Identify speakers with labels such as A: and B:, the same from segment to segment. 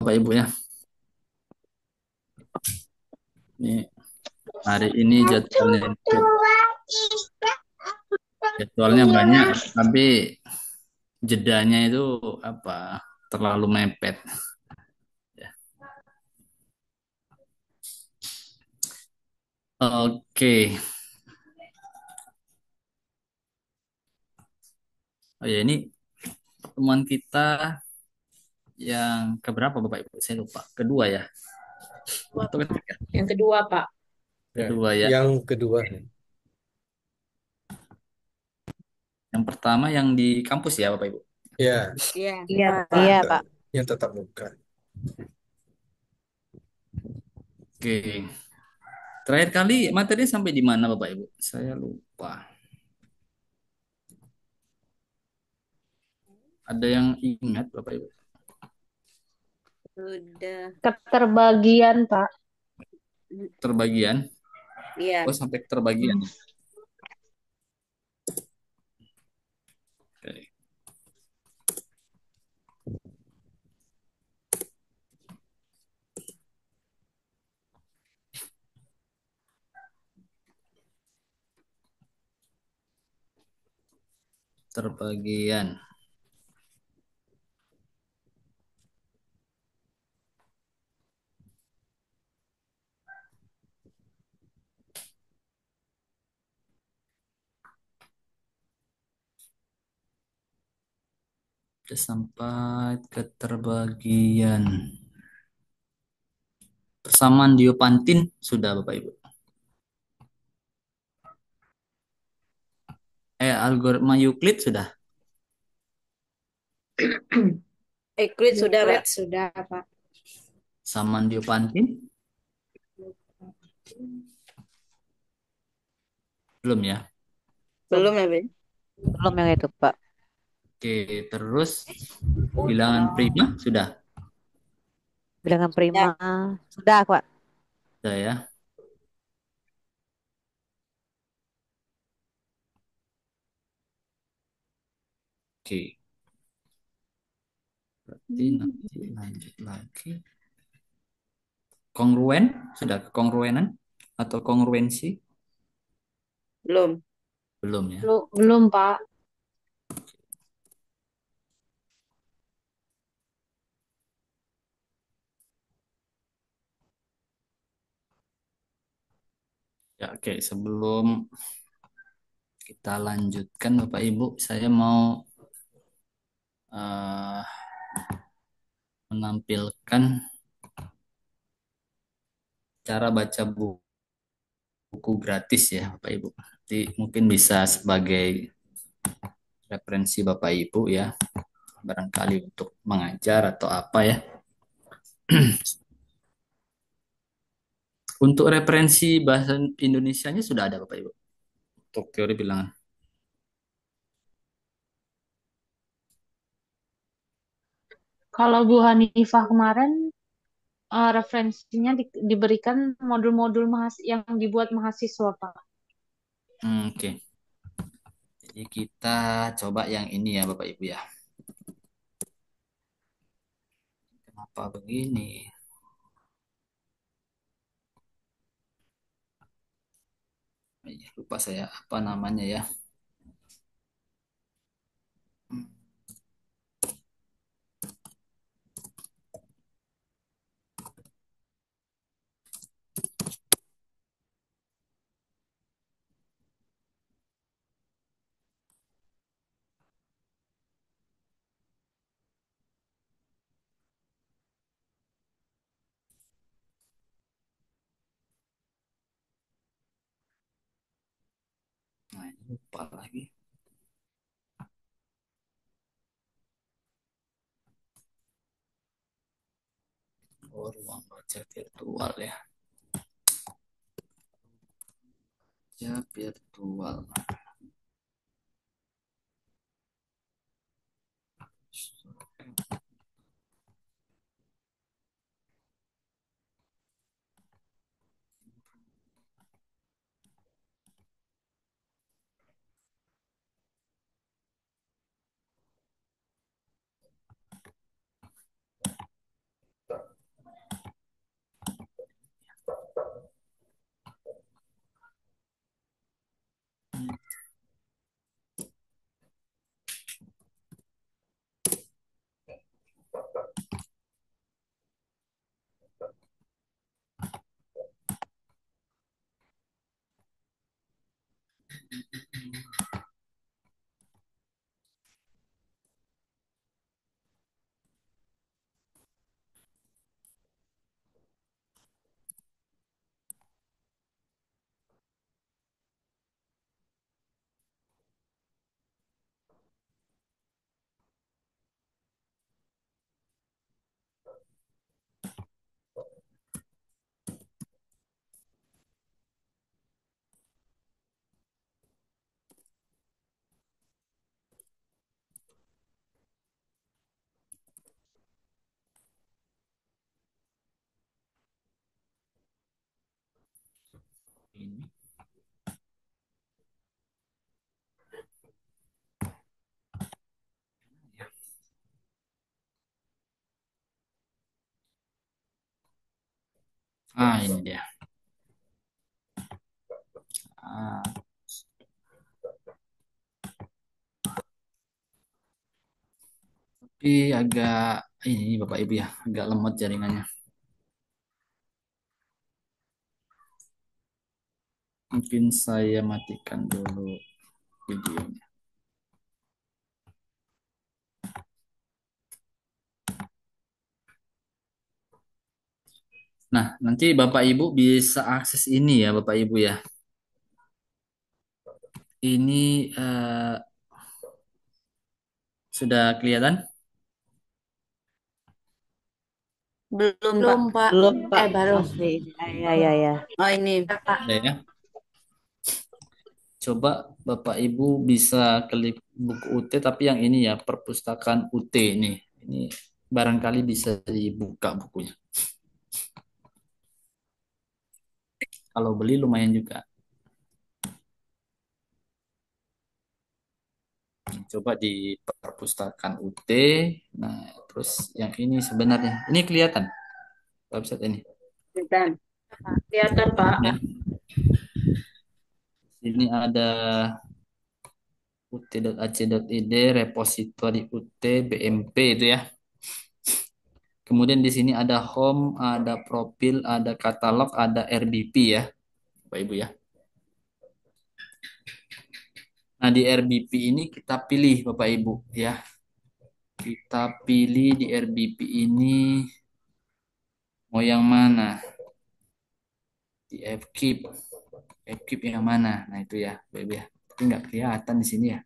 A: Bapak Ibu ya. Ini hari ini jadwalnya banyak, tapi jedanya itu apa? Terlalu mepet. Ya. Oke. Oh ya, ini pertemuan kita yang keberapa Bapak Ibu? Saya lupa. Kedua ya.
B: Kedua,
A: Atau
B: Pak.
A: ketiga?
B: Yang kedua, Pak.
C: Ya,
A: Kedua ya.
C: yang kedua nih.
A: Yang pertama yang di kampus ya Bapak Ibu.
C: Ya,
B: Iya,
D: Iya,
B: Pak.
D: Iya,
C: kita
D: Pak.
C: yang tetap muka.
A: Oke. Terakhir kali materi sampai di mana Bapak Ibu? Saya lupa. Ada yang ingat Bapak Ibu?
B: Sudah.
D: keterbagian, Pak.
A: Terbagian.
B: Iya.
A: Oh, sampai terbagian. Oke. Terbagian. Sudah sampai keterbagian. Persamaan Diopantin sudah Bapak Ibu. Algoritma Euclid sudah.
B: Euclid sudah,
D: Juga.
B: Pak. Sudah, Pak.
A: Samaan Diopantin belum ya.
D: Belum,
B: Belum ya, Ben?
D: belum yang itu, Pak.
A: Oke, terus bilangan prima sudah.
D: Bilangan prima
B: Ya.
D: sudah, Pak.
A: Sudah ya. Oke, berarti nanti lanjut lagi. Kongruen sudah kekongruenan atau kongruensi
B: Belum.
A: belum ya.
D: Belum, Pak.
A: Ya, oke, sebelum kita lanjutkan Bapak Ibu, saya mau eh, menampilkan cara baca buku gratis ya Bapak Ibu. Jadi mungkin bisa sebagai referensi Bapak Ibu ya, barangkali untuk mengajar atau apa ya. Untuk referensi bahasa Indonesianya sudah ada Bapak Ibu. Untuk teori bilangan.
D: Kalau Bu Hanifah kemarin referensinya diberikan modul-modul yang dibuat mahasiswa, Pak.
A: Oke. Jadi kita coba yang ini ya Bapak Ibu ya. Kenapa begini? Iya, lupa saya apa namanya ya. Nah, ini lupa lagi. Oh, ruang baca virtual ya. Ya, virtual. ini. Ini dia. Ah, tapi agak ini Bapak Ibu ya, agak lemot jaringannya. Mungkin saya matikan dulu videonya. Nah, nanti Bapak Ibu bisa akses ini ya, Bapak Ibu ya. Ini sudah kelihatan?
B: Belum,
E: Belum,
B: Pak.
E: Pak.
B: Belum, Pak.
E: Baru.
B: Masih. Ya, ya, ya. Oh, ini.
A: Ada ya. Coba Bapak Ibu bisa klik buku UT, tapi yang ini ya, perpustakaan UT ini. Ini barangkali bisa dibuka bukunya. Kalau beli lumayan juga. Coba di perpustakaan UT. Nah, terus yang ini sebenarnya. Ini kelihatan website ini.
B: Kelihatan.
E: Kelihatan, Pak.
A: Ya. Ini ada ut.ac.id, repositori UT, BMP itu ya. Kemudian di sini ada home, ada profil, ada katalog, ada RBP ya, Bapak Ibu ya. Nah, di RBP ini kita pilih Bapak Ibu ya. Kita pilih di RBP ini mau yang mana? Di FKIP. FKIP yang mana? Nah, itu ya, Bapak Ibu ya. Tapi nggak kelihatan di sini ya.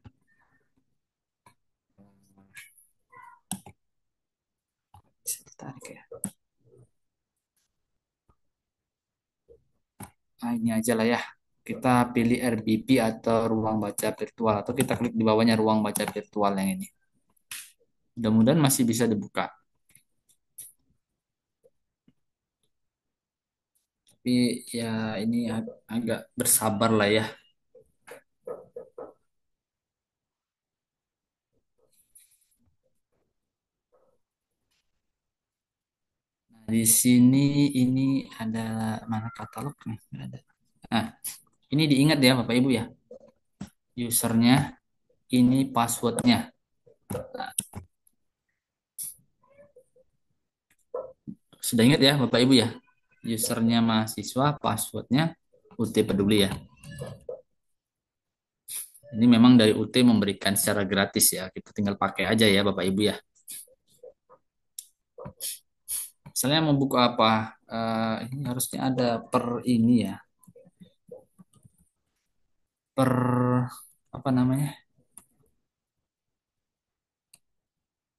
A: Bisa ditarik ya. Nah, ini aja lah ya. Kita pilih RBP atau ruang baca virtual, atau kita klik di bawahnya ruang baca virtual yang ini. Mudah-mudahan masih bisa dibuka. Tapi ya ini agak bersabar lah ya. Nah, di sini ini ada mana katalognya? Nggak ada. Nah, ini diingat ya Bapak Ibu ya. Usernya, ini passwordnya. Nah, sudah ingat ya Bapak Ibu ya. Usernya mahasiswa, passwordnya UT Peduli ya. Ini memang dari UT memberikan secara gratis ya. Kita tinggal pakai aja ya Bapak Ibu ya. Misalnya mau buku apa? Ini harusnya ada per ini ya. Per apa namanya?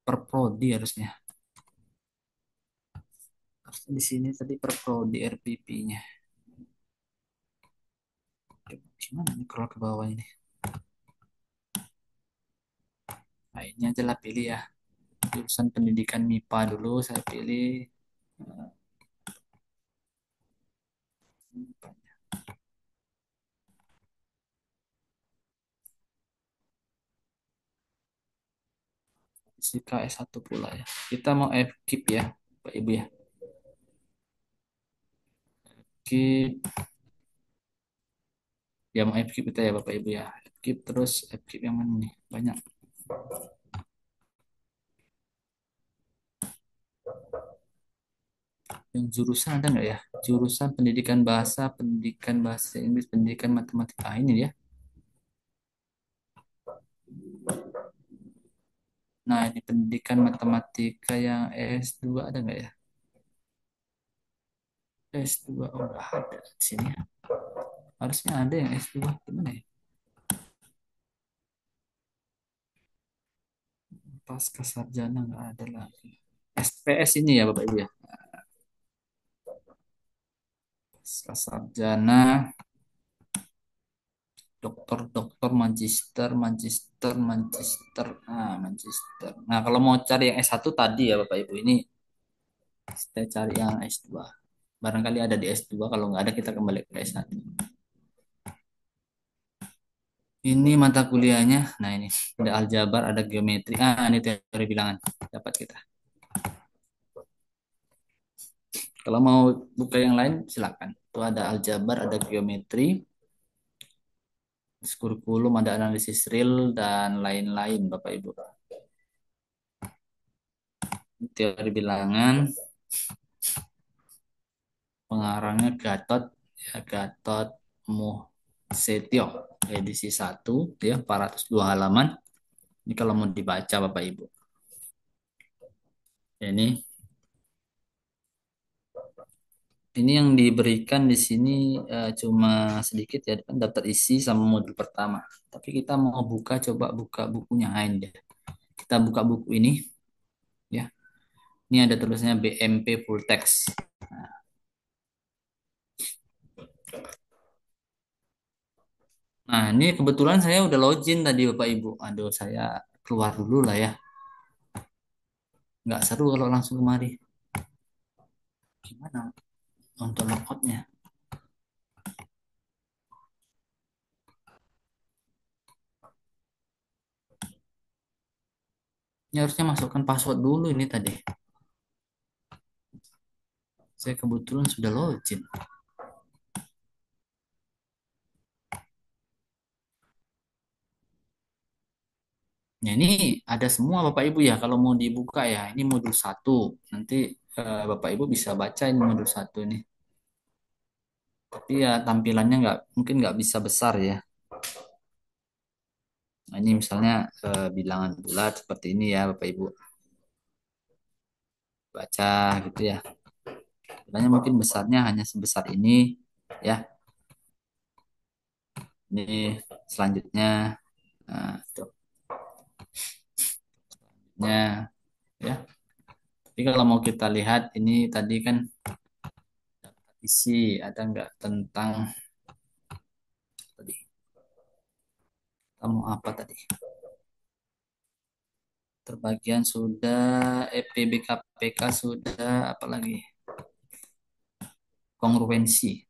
A: Per prodi harusnya. Harusnya di sini tadi per prodi RPP-nya. Gimana nih scroll ke bawah ini? Nah, ini aja lah pilih ya. Jurusan pendidikan MIPA dulu saya pilih. Fisika S1 pula ya. Kita mau FKIP ya, Pak Ibu ya. FKIP. Ya mau FKIP kita ya Bapak Ibu ya. FKIP terus FKIP yang mana nih? Banyak. Yang jurusan ada nggak ya? Jurusan pendidikan bahasa Inggris, pendidikan matematika. Ini ya. Nah, ini pendidikan matematika yang S2 ada nggak ya? S2, oh nggak ada di sini ya. Harusnya ada yang S2. Gimana ya? Pasca sarjana nggak ada lagi. SPS ini ya Bapak Ibu ya. Pasca sarjana, dokter, magister, magister, magister. Nah, magister. Nah, kalau mau cari yang S1 tadi ya Bapak Ibu, ini kita cari yang S2. Barangkali ada di S2, kalau nggak ada kita kembali ke S1. Ini mata kuliahnya. Nah ini ada aljabar, ada geometri. Ini teori bilangan. Dapat kita. Kalau mau buka yang lain silakan. Itu ada aljabar, ada geometri, kurikulum, ada analisis real dan lain-lain, Bapak Ibu. Teori bilangan, pengarangnya Gatot, ya Gatot Musetio, edisi 1, ya 402 halaman. Ini kalau mau dibaca Bapak Ibu. Ini yang diberikan di sini cuma sedikit ya, kan daftar isi sama modul pertama. Tapi kita mau buka, coba buka bukunya ini deh. Kita buka buku ini, ya. Ini ada tulisnya BMP Full Text. Nah, ini kebetulan saya udah login tadi Bapak Ibu. Aduh, saya keluar dulu lah ya. Nggak seru kalau langsung kemari. Gimana untuk logoutnya? Ini harusnya masukkan password dulu ini tadi. Saya kebetulan sudah login. Ya, ini ada semua Bapak Ibu ya kalau mau dibuka ya. Ini modul 1. Nanti Bapak Ibu bisa baca ini modul 1 ini. Tapi ya tampilannya mungkin nggak bisa besar ya. Nah, ini misalnya bilangan bulat seperti ini ya Bapak Ibu. Baca gitu ya. Tampilannya mungkin besarnya hanya sebesar ini ya. Ini selanjutnya. Nah, tuh. Ya. Tapi kalau mau kita lihat ini tadi kan isi ada nggak tentang tadi kamu apa tadi terbagian sudah EPBKPK sudah apalagi kongruensi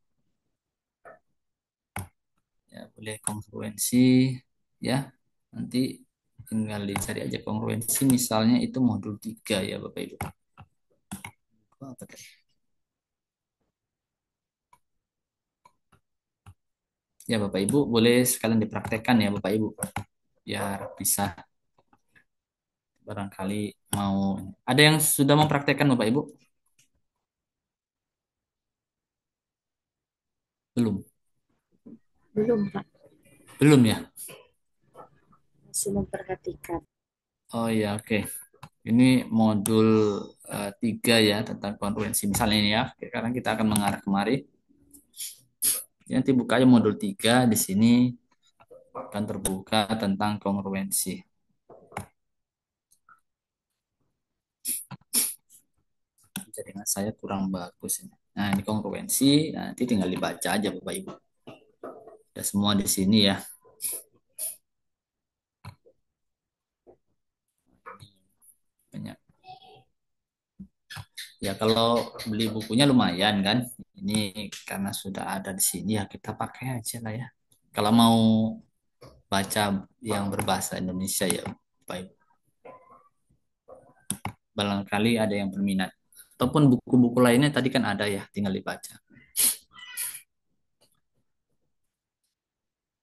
A: ya boleh kongruensi ya nanti tinggal dicari aja kongruensi misalnya itu modul 3 ya Bapak Ibu apa tadi ya Bapak Ibu boleh sekalian dipraktekkan ya Bapak Ibu biar bisa barangkali mau ada yang sudah mempraktekkan Bapak Ibu belum
B: Belum, Pak.
A: belum ya
B: Masih memperhatikan.
A: oh ya oke ini modul 3 ya tentang kongruensi misalnya ini ya sekarang kita akan mengarah kemari nanti buka aja modul 3 di sini akan terbuka tentang kongruensi jaringan saya kurang bagus ini. Nah ini kongruensi nah, nanti tinggal dibaca aja Bapak Ibu ada semua di sini ya banyak ya kalau beli bukunya lumayan kan ini karena sudah ada di sini ya kita pakai aja lah ya kalau mau baca yang berbahasa Indonesia ya baik barangkali ada yang berminat ataupun buku-buku lainnya tadi kan ada ya tinggal dibaca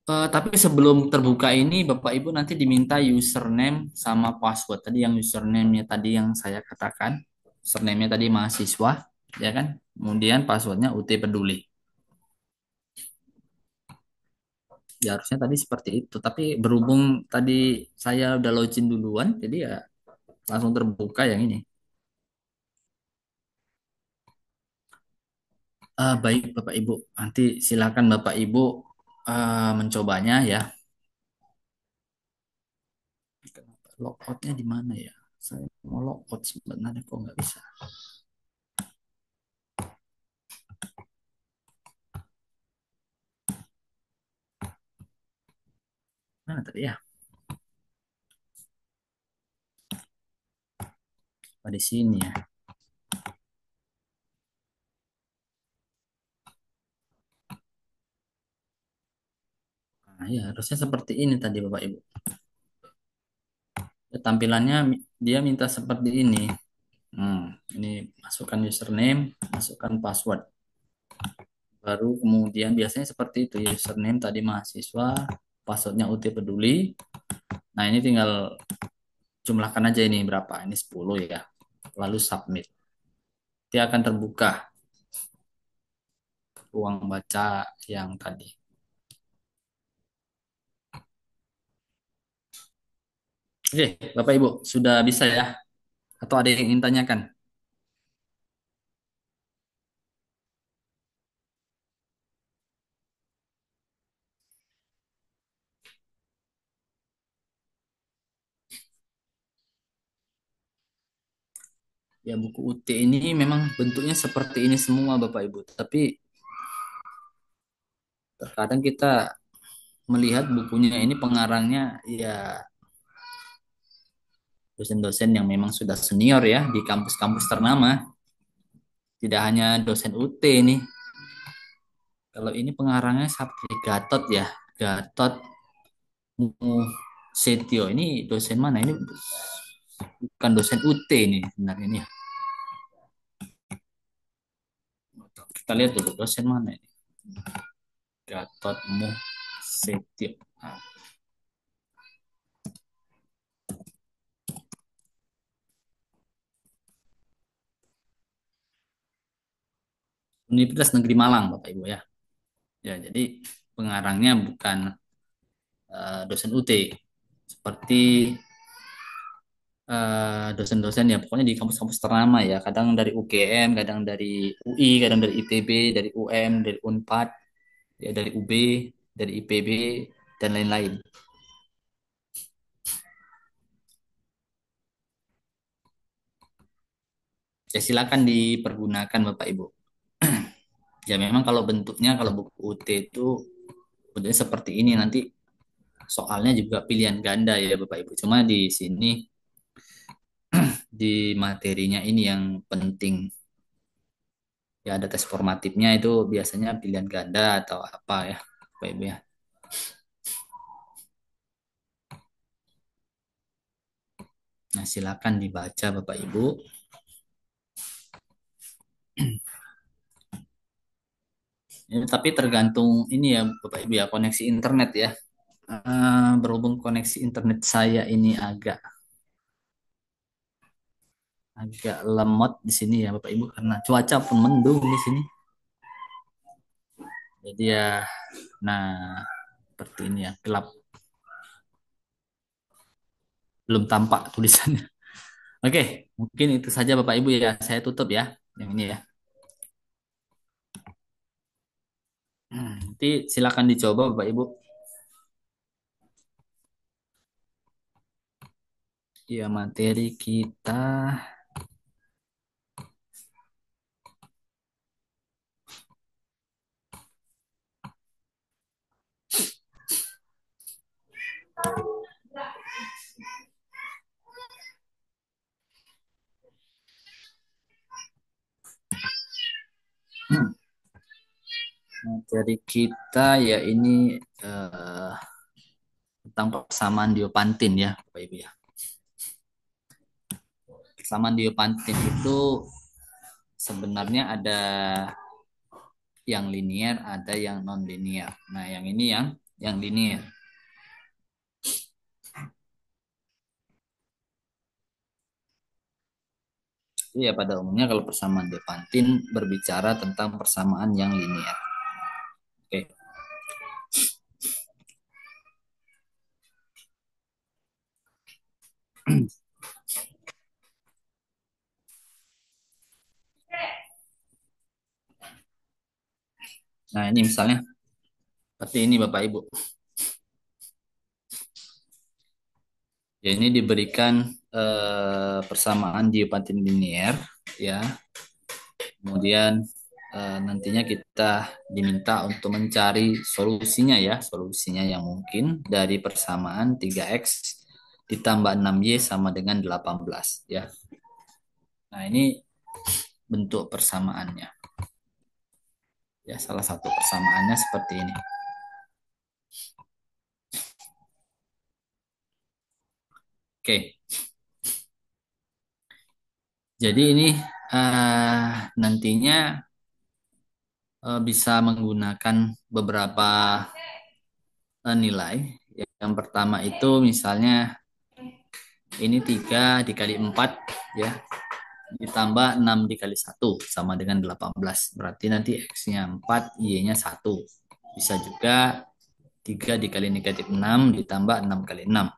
A: tapi sebelum terbuka ini Bapak Ibu nanti diminta username sama password tadi yang username-nya tadi yang saya katakan username-nya tadi mahasiswa ya kan kemudian passwordnya UT Peduli ya harusnya tadi seperti itu tapi berhubung tadi saya udah login duluan jadi ya langsung terbuka yang ini baik Bapak Ibu nanti silakan Bapak Ibu mencobanya ya logoutnya di mana ya saya mau logout sebenarnya kok nggak bisa mana tadi ya di sini ya nah Nah, ya harusnya seperti ini tadi Bapak Ibu. Ya, tampilannya dia minta seperti ini. Ini masukkan username, masukkan password. Baru kemudian biasanya seperti itu, username tadi mahasiswa, passwordnya UT Peduli. Nah, ini tinggal jumlahkan aja ini berapa? Ini 10 ya. Lalu submit. Dia akan terbuka ruang baca yang tadi. Oke, Bapak Ibu, sudah bisa ya? Atau ada yang ingin tanyakan? Ya, buku UT ini memang bentuknya seperti ini semua Bapak Ibu. Tapi terkadang kita melihat bukunya ini pengarangnya ya dosen-dosen yang memang sudah senior ya di kampus-kampus ternama. Tidak hanya dosen UT ini. Kalau ini pengarangnya Sabti Gatot ya. Gatot Setio. Ini dosen mana? Ini bukan dosen UT ini sebenarnya ini. Kita lihat dulu dosen mana ini. Gatot Setio. Nah, Universitas Negeri Malang, Bapak Ibu ya. Ya, jadi pengarangnya bukan dosen UT. Seperti dosen-dosen ya, pokoknya di kampus-kampus ternama ya. Kadang dari UGM, kadang dari UI, kadang dari ITB, dari UM, dari Unpad, ya dari UB, dari IPB, dan lain-lain. Ya silakan dipergunakan Bapak Ibu. Ya memang kalau bentuknya, kalau buku UT itu bentuknya seperti ini nanti soalnya juga pilihan ganda ya Bapak Ibu. Cuma di sini di materinya ini yang penting. Ya ada tes formatifnya itu biasanya pilihan ganda atau apa ya Bapak Ibu ya. Nah silakan dibaca Bapak Ibu. Ya, tapi tergantung ini ya Bapak Ibu ya koneksi internet ya. Berhubung koneksi internet saya ini agak lemot di sini ya Bapak Ibu karena cuaca pun mendung di sini. Jadi ya, nah seperti ini ya gelap, belum tampak tulisannya. Oke, mungkin itu saja Bapak Ibu ya. Saya tutup ya yang ini ya. Nanti silakan dicoba Bapak Ibu. Ya materi kita. Materi kita ya ini tentang persamaan Diopantin ya Bapak Ibu ya. Persamaan Diopantin itu sebenarnya ada yang linier, ada yang non linier. Nah, yang ini yang linier. Ya pada umumnya kalau persamaan Diopantin berbicara tentang persamaan yang linier. Oke. Nah, ini misalnya seperti ini Bapak Ibu. Ya, ini diberikan persamaan Diopantin linier ya. Kemudian nantinya kita diminta untuk mencari solusinya ya, solusinya yang mungkin dari persamaan 3x ditambah 6y sama dengan 18 ya. Nah, ini bentuk persamaannya. Ya, salah satu persamaannya seperti ini. Oke, jadi ini nantinya bisa menggunakan beberapa nilai. Yang pertama itu misalnya ini 3 dikali 4 ya, ditambah 6 dikali 1 sama dengan 18. Berarti nanti X-nya 4, Y-nya 1. Bisa juga 3 dikali negatif 6 ditambah 6 kali 6.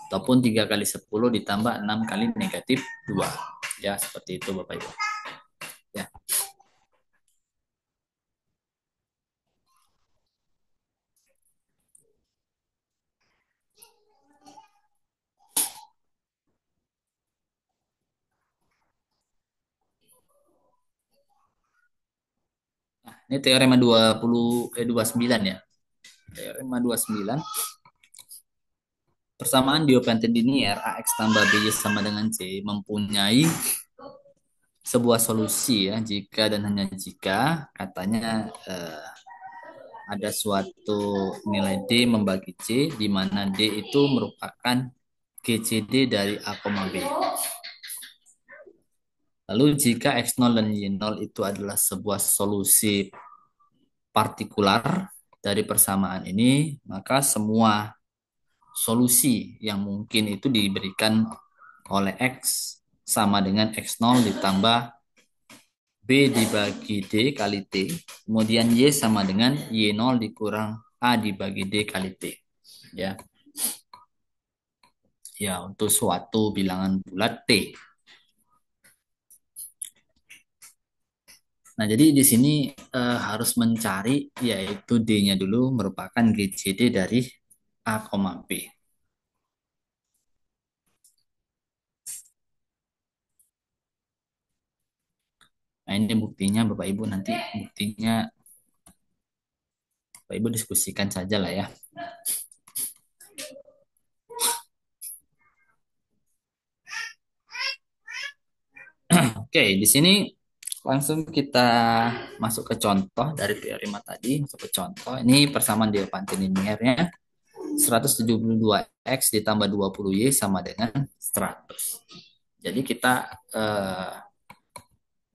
A: Ataupun 3 kali 10 ditambah 6 kali negatif 2. Ya, seperti itu Bapak Ibu. Ya. Nah, ini teorema 29 ya. Teorema 29. Persamaan Diophantine linear AX tambah BY sama dengan C mempunyai sebuah solusi ya jika dan hanya jika katanya ada suatu nilai D membagi C di mana D itu merupakan GCD dari A, B. Lalu jika X0 dan Y0 itu adalah sebuah solusi partikular dari persamaan ini, maka semua solusi yang mungkin itu diberikan oleh X sama dengan X0 ditambah B dibagi D kali T. Kemudian Y sama dengan Y0 dikurang A dibagi D kali T. Ya. Ya, untuk suatu bilangan bulat T. Nah, jadi di sini harus mencari yaitu D-nya dulu merupakan GCD dari A, B. Nah, ini buktinya Bapak Ibu, nanti buktinya Bapak Ibu diskusikan saja lah ya. Oke, di sini langsung kita masuk ke contoh dari teorema tadi, masuk ke contoh. Ini persamaan Diophantine linearnya 172X ditambah 20Y sama dengan 100. Jadi kita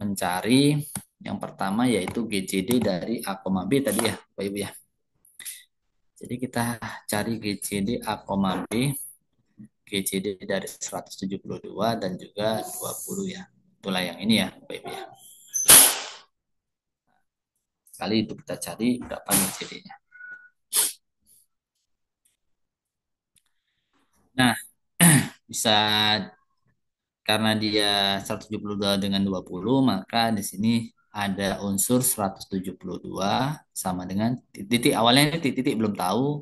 A: mencari yang pertama yaitu GCD dari A, B tadi ya, Bapak Ibu ya. Jadi kita cari GCD A, B, GCD dari 172 dan juga 20 ya. Itulah yang ini ya, Bapak Ibu ya. Kali itu kita cari berapa GCD-nya. Nah, bisa karena dia 172 dengan 20, maka di sini ada unsur 172 sama dengan titik. Awalnya ini titik belum tahu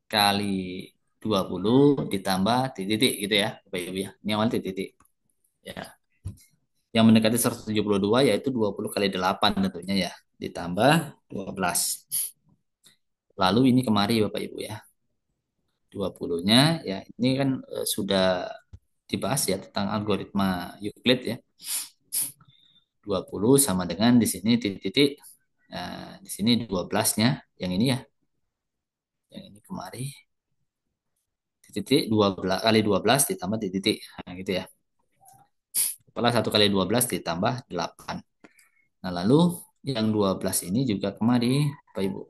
A: kali 20 ditambah titik gitu ya, Bapak Ibu ya. Ini awal titik. Ya. Yang mendekati 172 yaitu 20 kali 8 tentunya ya, ditambah 12. Lalu ini kemari Bapak Ibu ya. 20-nya ya ini kan sudah dibahas ya tentang algoritma Euclid ya. 20 sama dengan di sini titik. Nah, di sini 12-nya yang ini ya. Yang ini kemari. Titik 12 kali 12 ditambah titik. Nah, gitu ya. Kepala 1 kali 12 ditambah 8. Nah, lalu yang 12 ini juga kemari, Bapak Ibu.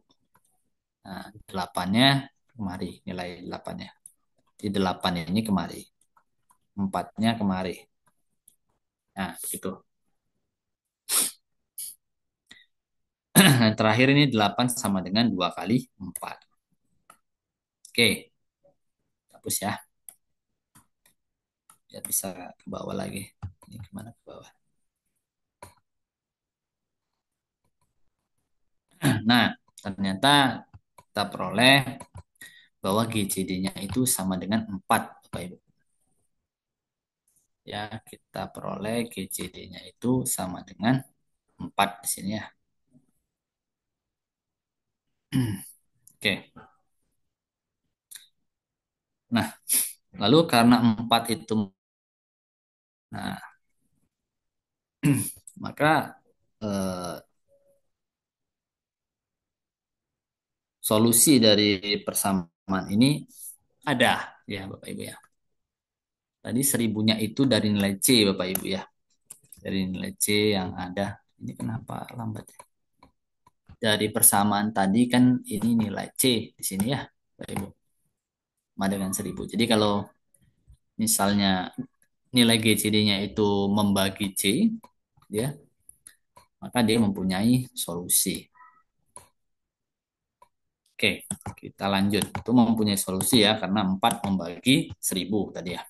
A: Nah, 8-nya kemari, nilai 8-nya. Di 8 ini kemari. 4-nya kemari. Nah, begitu. Terakhir ini 8 sama dengan 2 kali 4. Oke. Hapus ya. Biar bisa ke bawah lagi. Ini kemana ke bawah? Nah, ternyata kita peroleh bahwa GCD-nya itu sama dengan 4, Bapak Ibu. Ya, kita peroleh GCD-nya itu sama dengan 4 di sini ya. Oke. Nah, lalu karena 4 itu nah maka solusi dari persamaan ini ada ya Bapak Ibu ya. Tadi 1000-nya itu dari nilai C Bapak Ibu ya. Dari nilai C yang ada. Ini kenapa lambat ya? Dari persamaan tadi kan ini nilai C di sini ya Bapak Ibu. Sama dengan 1000. Jadi kalau misalnya nilai GCD-nya itu membagi C, ya, maka dia mempunyai solusi. Oke, kita lanjut. Itu mempunyai solusi ya, karena 4 membagi 1000 tadi ya.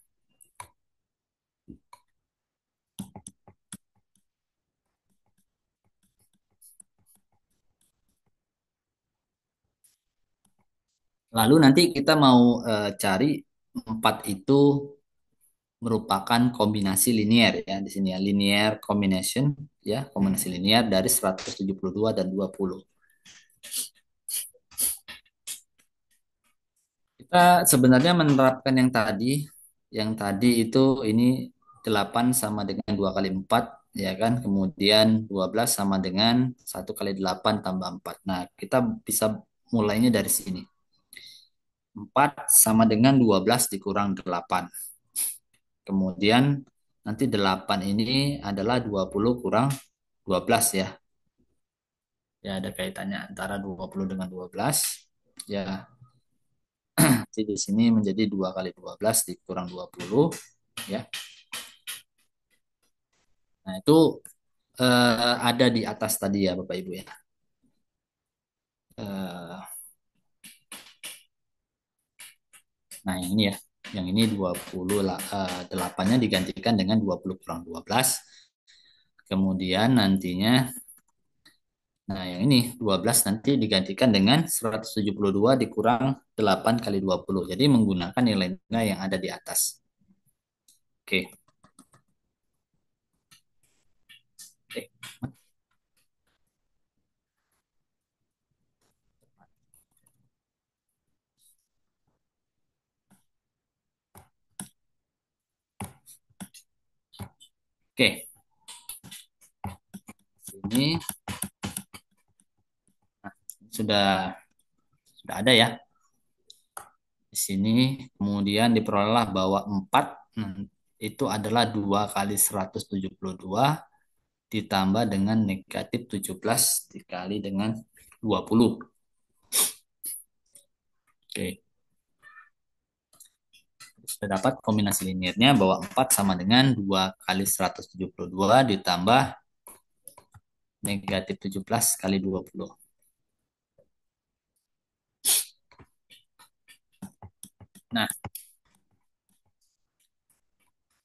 A: Lalu nanti kita mau cari 4 itu merupakan kombinasi linear ya. Di sini ya, linear combination ya, kombinasi linear dari 172 dan 20. Kita sebenarnya menerapkan yang tadi itu ini 8 sama dengan 2 kali 4, ya kan? Kemudian 12 sama dengan 1 kali 8 tambah 4. Nah, kita bisa mulainya dari sini. 4 sama dengan 12 dikurang 8. Kemudian nanti 8 ini adalah 20 kurang 12 ya. Ya, ada kaitannya antara 20 dengan 12. Ya, jadi di sini menjadi 2 kali 12 dikurang 20 ya. Nah, itu ada di atas tadi ya Bapak Ibu ya. Nah, yang ini ya. Yang ini 28-nya digantikan dengan 20 kurang 12. Kemudian nantinya nah, yang ini 12 nanti digantikan dengan 172 dikurang 8 kali 20. Jadi menggunakan nilai-nilai yang ada di atas. Oke. Oke. Oke. Ini sudah ada ya. Di sini kemudian diperolehlah bahwa 4 itu adalah 2 kali 172 ditambah dengan negatif 17 dikali dengan 20. Oke. Sudah dapat kombinasi linearnya bahwa 4 sama dengan 2 kali 172 ditambah negatif 17 kali 20. Nah,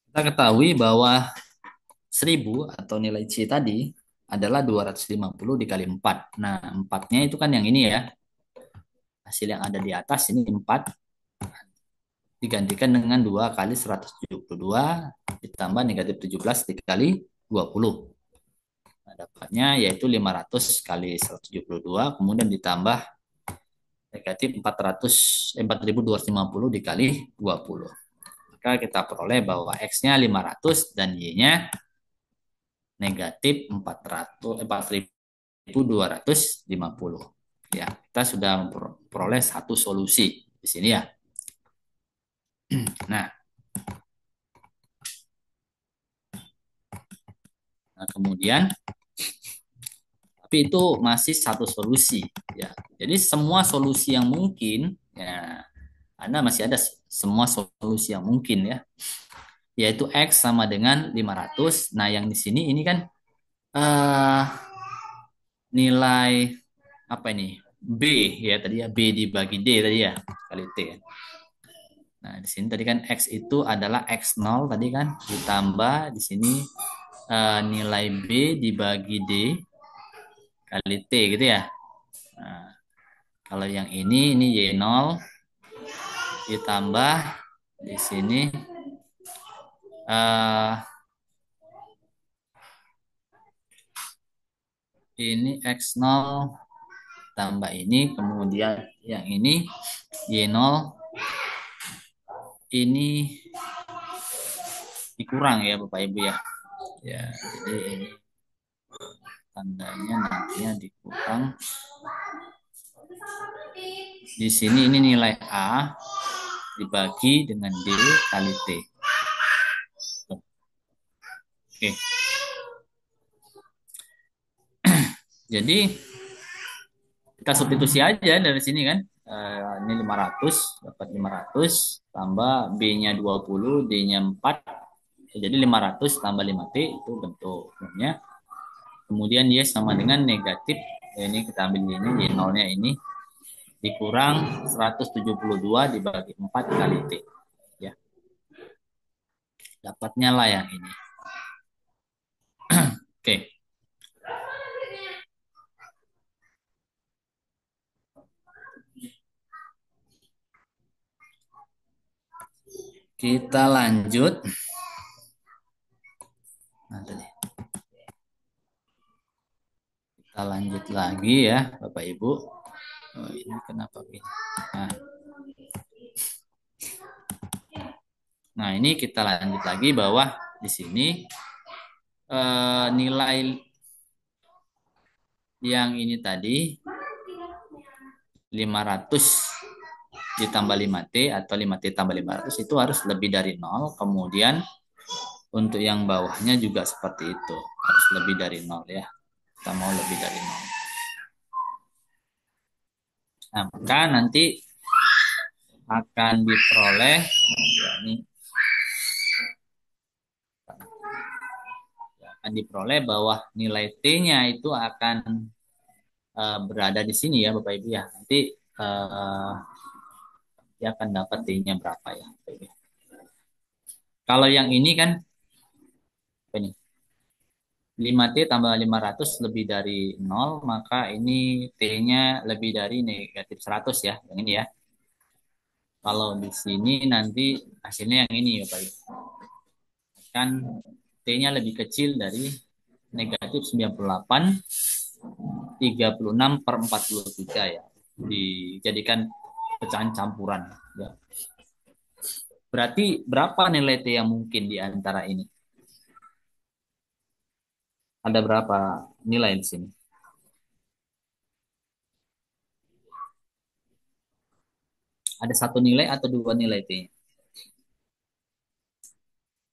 A: kita ketahui bahwa 1000 atau nilai C tadi adalah 250 dikali 4. Nah, 4-nya itu kan yang ini ya. Hasil yang ada di atas ini 4 digantikan dengan 2 kali 172 ditambah negatif 17 dikali 20. Nah, dapatnya yaitu 500 kali 172 kemudian ditambah negatif 4250 dikali 20. Maka kita peroleh bahwa X-nya 500 dan Y-nya negatif 4250. Ya, kita sudah memperoleh satu solusi di sini ya. Nah, kemudian tapi itu masih satu solusi ya. Jadi semua solusi yang mungkin ya, Anda masih ada semua solusi yang mungkin ya. Yaitu X sama dengan 500. Nah, yang di sini ini kan nilai apa ini? B ya tadi ya, B dibagi D tadi ya, kali T. Nah, di sini tadi kan X itu adalah X0 tadi kan, ditambah di sini nilai B dibagi D kali T gitu ya. Nah, kalau yang ini Y0 ditambah di sini ini X0 tambah ini, kemudian yang ini Y0 ini dikurang ya Bapak Ibu ya. Ya, jadi ini tandanya nantinya dikurang. Di sini ini nilai A dibagi dengan D kali T. Oke. Jadi kita substitusi aja dari sini kan. Ini 500, dapat 500 tambah B-nya 20, D-nya 4. Jadi 500 tambah 5T itu bentuknya. Kemudian dia sama dengan negatif, ini kita ambil ini, Y0-nya ini, dikurang 172 dibagi 4 kali T. Ya. Dapatnya lah yang ini. Oke. Kita lanjut. Nah, tadi. Kita lanjut lagi ya, Bapak Ibu. Oh, ini kenapa begini? Nah, ini kita lanjut lagi bahwa di sini nilai yang ini tadi 500 ditambah 5T atau 5T tambah 500 itu harus lebih dari 0. Kemudian untuk yang bawahnya juga seperti itu. Harus lebih dari 0 ya. Kita mau lebih dari 0. Nah, maka nanti akan diperoleh ini akan diperoleh bahwa nilai T-nya itu akan berada di sini ya Bapak Ibu ya. Nanti dia akan dapat T-nya berapa ya. Kalau yang ini kan apa ini? 5T tambah 500 lebih dari 0, maka ini T-nya lebih dari negatif 100 ya, yang ini ya. Kalau di sini nanti hasilnya yang ini ya Pak. Kan T-nya lebih kecil dari negatif 98, 36 per 43 ya. Dijadikan pecahan campuran. Ya. Berarti berapa nilai T yang mungkin di antara ini? Ada berapa nilai di sini? Ada satu nilai atau dua nilai T-nya?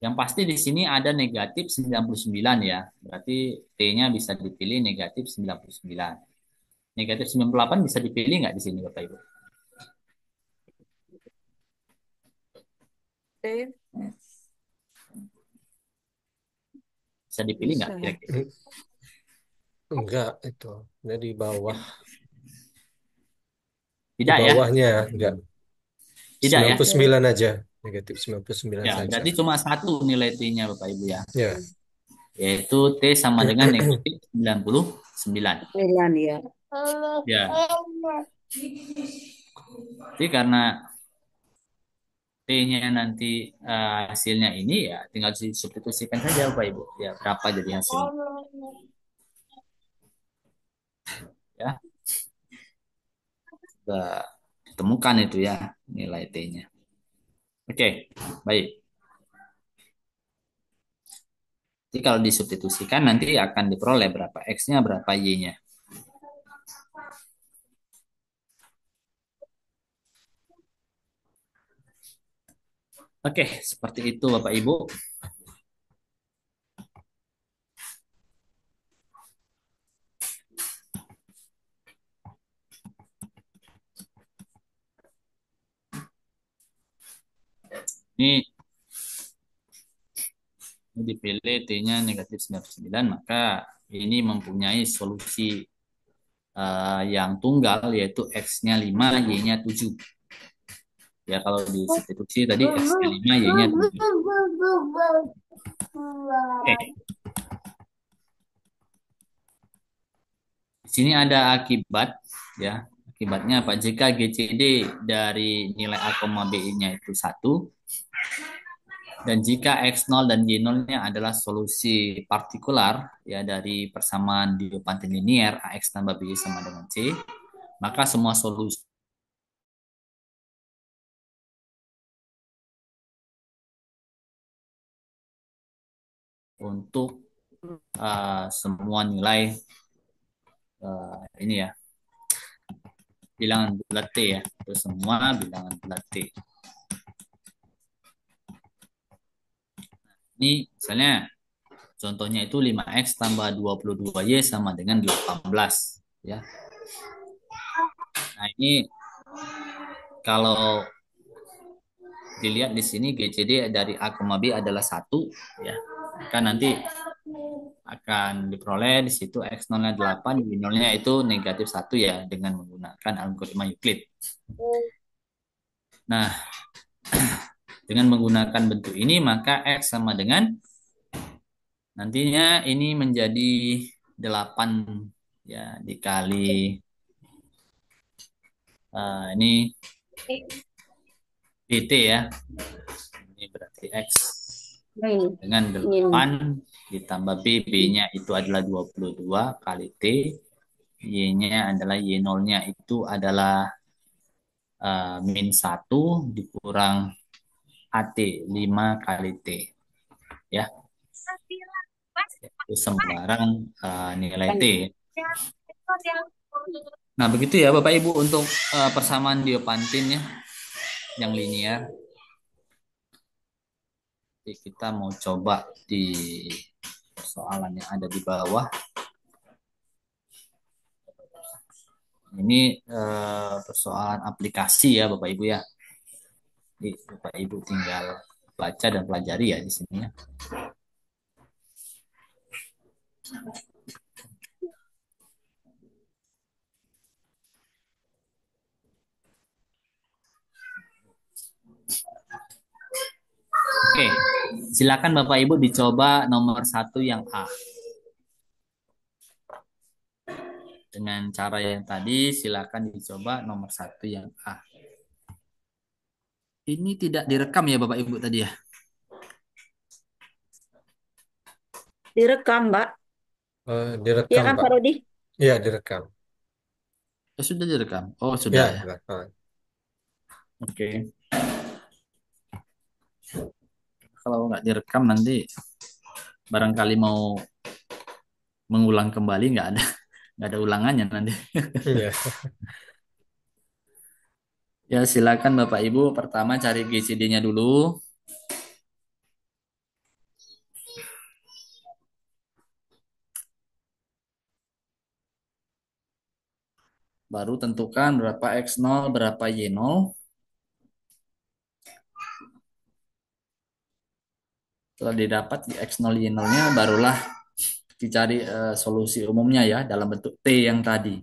A: Yang pasti di sini ada negatif 99 ya. Berarti T-nya bisa dipilih negatif 99. Negatif 98 bisa dipilih nggak di sini Bapak Ibu? Bisa dipilih nggak kira-kira?
C: Enggak, itu. Di bawah.
A: Tidak
C: Di
A: ya?
C: bawahnya, enggak.
A: Tidak ya?
C: 99 aja. Negatif 99
A: Ya,
C: saja.
A: berarti cuma satu nilai T-nya Bapak Ibu ya.
C: Ya.
A: Yaitu T sama dengan negatif 99.
B: 9 ya.
A: Ya. Jadi karena T-nya nanti hasilnya ini ya tinggal disubstitusikan saja Bapak Ibu. Ya, berapa jadi hasilnya. Ya. Sudah ditemukan itu ya nilai T-nya. Oke, baik. Jadi kalau disubstitusikan nanti akan diperoleh berapa X-nya, berapa Y-nya. Oke, seperti itu Bapak Ibu. Ini dipilih T-nya negatif 99, maka ini mempunyai solusi yang tunggal yaitu X-nya 5, Y-nya 7. Ya kalau di substitusi tadi X-nya 5, Y-nya 7. Oke. Di sini ada akibat ya. Akibatnya apa? Jika GCD dari nilai A, B-nya itu 1, dan jika X0 dan Y0-nya adalah solusi partikular ya dari persamaan Diophantine linier AX tambah BY sama dengan C, maka semua solusi untuk semua nilai ini ya bilangan bulat T ya, itu semua bilangan bulat T. Ini misalnya contohnya itu 5x tambah 22y sama dengan 18 ya. Nah, ini kalau dilihat di sini GCD dari A, B adalah 1 ya. Kan nanti akan diperoleh di situ X0-nya 8, Y0-nya itu -1 ya dengan menggunakan algoritma Euclid. Nah, dengan menggunakan bentuk ini maka X sama dengan nantinya ini menjadi 8 ya dikali ini dt ya. Ini berarti X
B: Nah, ini.
A: dengan
B: Ini.
A: 8 ditambah B, B-nya itu adalah 22 kali T, Y-nya adalah Y0-nya itu adalah -1 dikurang AT 5 kali T ya. Itu sembarang nilai T. Nah, begitu ya Bapak Ibu untuk persamaan Diopantin ya yang linear. Jadi kita mau coba di persoalan yang ada di bawah. Ini persoalan aplikasi ya Bapak Ibu ya. Jadi Bapak Ibu tinggal baca dan pelajari ya di sini ya. Oke, silakan Bapak Ibu dicoba nomor 1 yang A. Dengan cara yang tadi, silakan dicoba nomor 1 yang A. Ini tidak direkam ya Bapak Ibu tadi ya?
B: Direkam, Mbak.
C: Eh,
B: Iya
C: direkam,
B: kan,
C: Pak.
B: Pak Rodi?
C: Iya, direkam.
A: Sudah direkam. Oh, sudah
C: Ya,
A: ya.
C: direkam.
A: Oke. Kalau nggak direkam nanti barangkali mau mengulang kembali nggak ada ulangannya nanti.
C: Iya.
A: Ya, silakan Bapak Ibu pertama cari GCD-nya dulu. Baru tentukan berapa X0, berapa Y0. Setelah didapat X0, Y0-nya barulah dicari solusi umumnya ya dalam bentuk T yang tadi.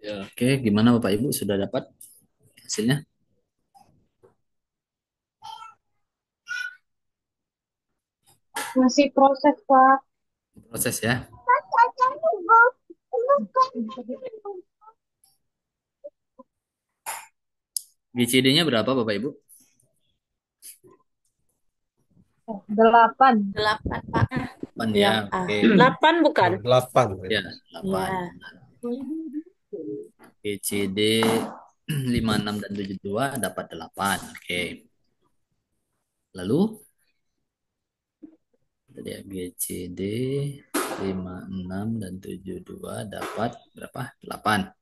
A: Ya, oke, gimana Bapak Ibu sudah dapat hasilnya?
D: Masih proses, Pak.
A: Proses ya. GCD-nya berapa Bapak Ibu?
D: 8.
E: 8, Pak.
A: 8
E: Ya,
A: ya,
E: ah.
A: oke.
B: 8 bukan?
C: 8.
A: Ya, 8.
E: Ya.
A: GCD 56 dan 72 dapat 8. Oke. Lalu tadi ya, GCD 56 dan 72 dapat berapa? 8.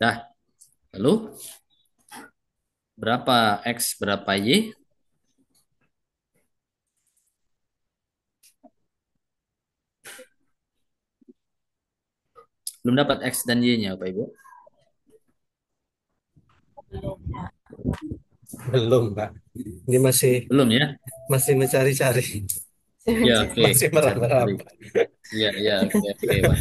A: Dah. Lalu berapa X berapa Y? Belum dapat X dan Y-nya Bapak Ibu.
E: Belum, Pak.
C: Belum, Pak. Ini masih
A: Belum ya?
C: masih mencari-cari,
A: Ya, oke.
C: masih
A: Cari-cari.
C: meraba-raba.
A: Iya, iya, oke, oke, Pak.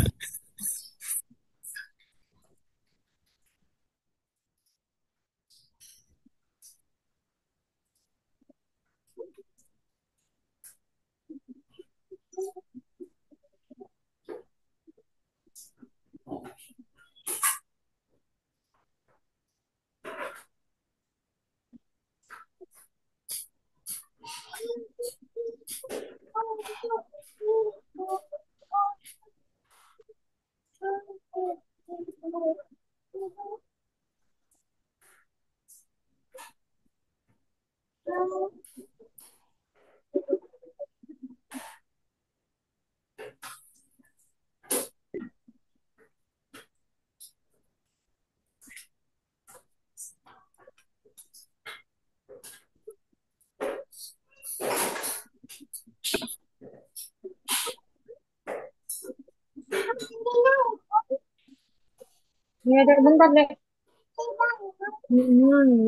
D: Ya, deh, bentar deh.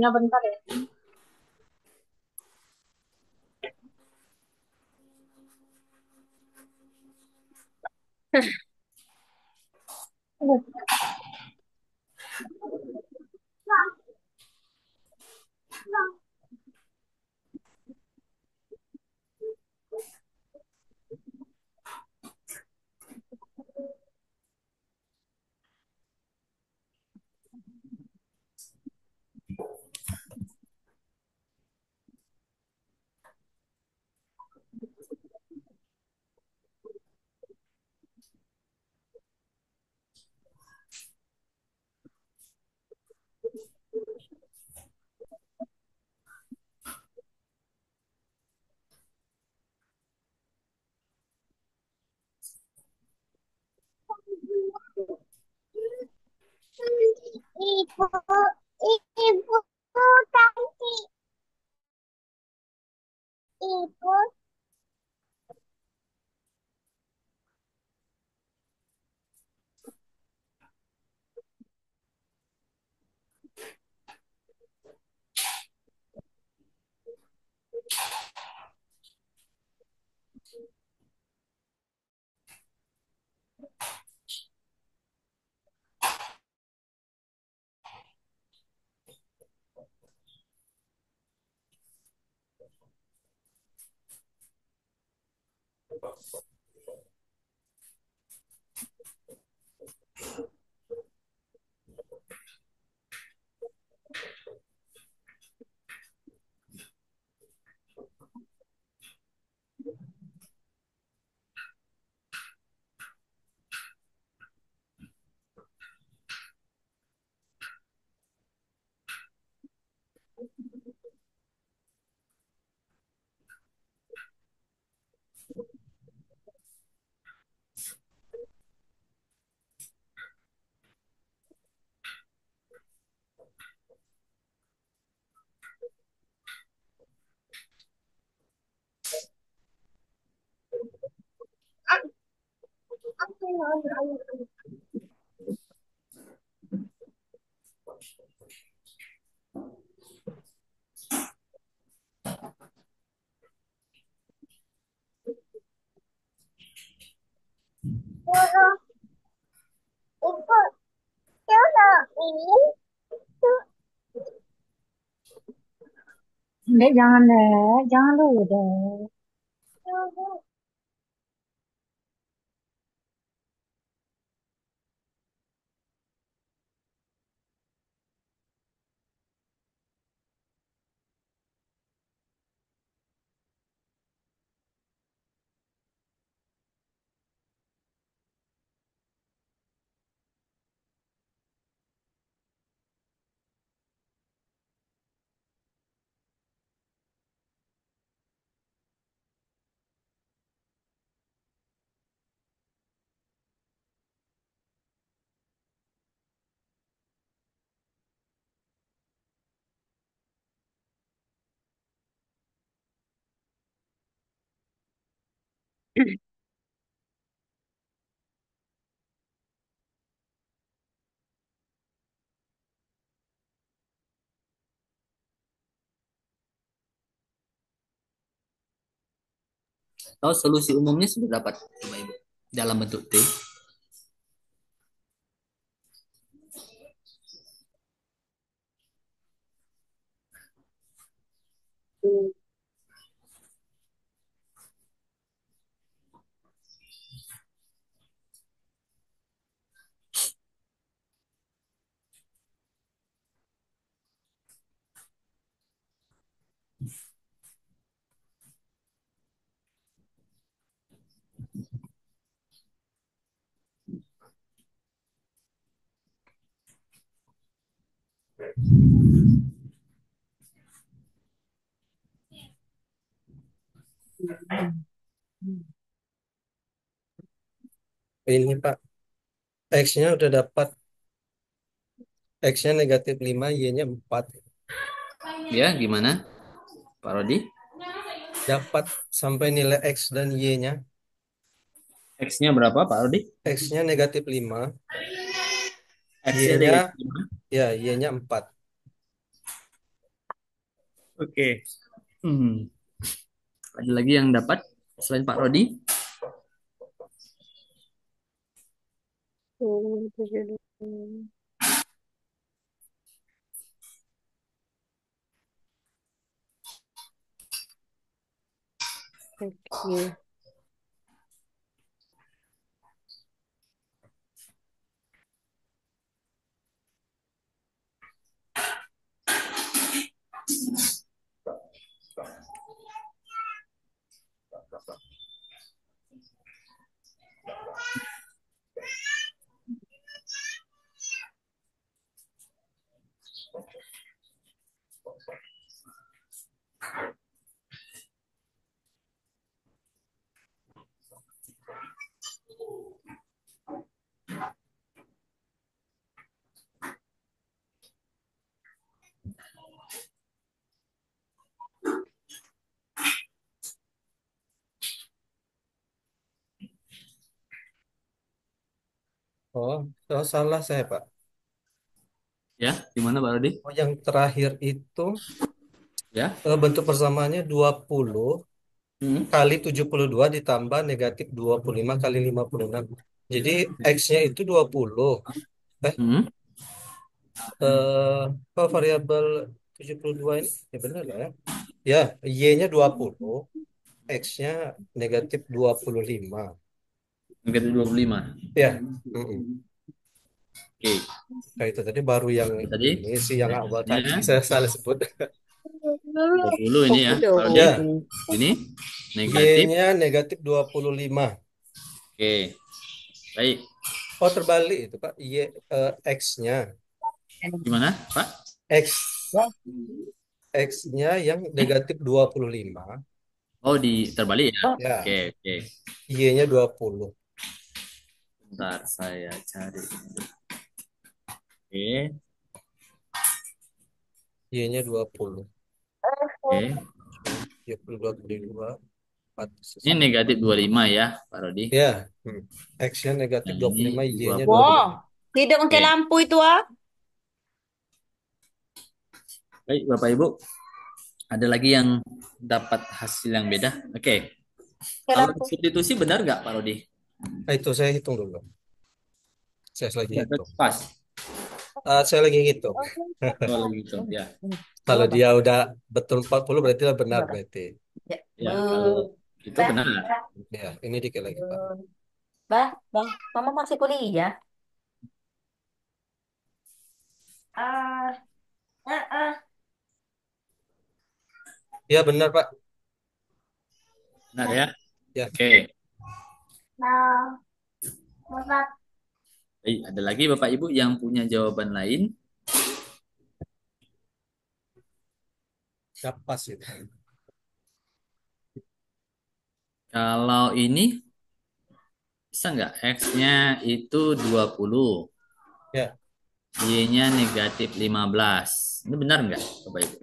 D: Ya bentar ya.
F: Ibu, ibu tadi, ibu. Ibu, ibu.
D: Dek, jangan dek. Jangan dulu dek.
A: Tahu solusi umumnya sudah dapat, Bapak Ibu, dalam bentuk T.
C: Ini Pak, X-nya udah dapat. X-nya -5, Y-nya 4.
A: Ya, gimana, Pak Rodi?
C: Dapat sampai nilai X dan Y-nya.
A: X-nya berapa, Pak Rodi?
C: X-nya -5,
A: X-nya
C: Y-nya
A: negatif 5.
C: ya Y-nya 4.
A: Oke. Hmm. Ada lagi yang dapat selain Pak Rodi?
B: Oke.
C: Oh, salah saya Pak.
A: Ya, gimana Pak Rodi?
C: Oh, yang terakhir itu
A: Ya.
C: bentuk persamaannya 20
A: Hmm.
C: kali 72 ditambah -25 kali 56. Jadi X-nya itu 20. Eh,
A: Hmm.
C: Apa variabel 72 ini? Ya benar lah ya. Ya, Y-nya 20, X-nya -25.
A: Negatif 25.
C: Ya, mm-mm.
A: Oke.
C: Nah, itu tadi baru yang
A: Tadi
C: ini sih yang awal tadi
A: X-nya
C: saya salah sebut.
A: 20 ini ya, Pak Rodi.
C: Ya,
A: Ini negatif.
C: Y-nya -25.
A: Oke. Baik.
C: Oh, terbalik itu Pak. X-nya.
A: Gimana, Pak?
C: X X-nya yang -25.
A: Oh, terbalik ya.
C: Ya,
A: Oke, oke.
C: Y-nya 20.
A: Bentar, saya cari. Oke,
C: Y-nya 20.
A: oke.
C: 32 kali 2, 4.
A: Ini negatif 25 ya, Pak Rodi.
C: Ya, X-nya
A: Yang ini
C: -25, Y-nya
A: 20.
C: 20.
B: Wow, tidak pakai
A: Oke.
B: lampu itu ah.
A: Baik, Bapak Ibu. Ada lagi yang dapat hasil yang beda? Oke. Kalau
B: Lampu.
A: substitusi benar nggak, Pak Rodi?
C: Nah, itu saya hitung dulu. Saya lagi
A: Ya,
C: hitung.
A: pas.
C: Saya lagi ngitung.
A: Oh, lagi gitu. Ya.
C: Kalau
B: Berapa?
C: dia udah betul 40 berarti udah benar
B: Berapa?
C: berarti.
B: Ya.
A: Ya, kalau itu benar.
C: Ya, ini dikit lagi, Pak.
B: Bah, bang, mama masih kuliah. Ah,
C: Ya, benar, Pak.
A: Benar ya.
C: Ya,
A: Oke.
F: Nah, Bapak,
A: Ada lagi Bapak Ibu yang punya jawaban lain?
C: ya pas itu.
A: Kalau ini bisa nggak X-nya itu 20,
C: Ya,
A: Y-nya negatif 15. Ini benar nggak Bapak Ibu?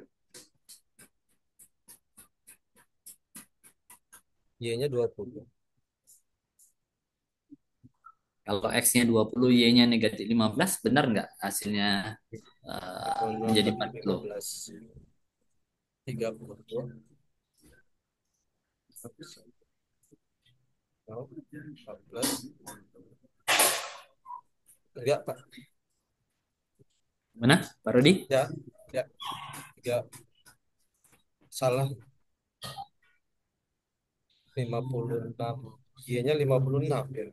C: Y-nya 20.
A: Kalau X-nya 20, Y-nya negatif 15, benar nggak hasilnya menjadi 40?
C: 15. 30. 14. Enggak, Pak.
A: Mana Pak Rudi?
C: Ya, ya. 3. Salah. 56. Y-nya 56 ya.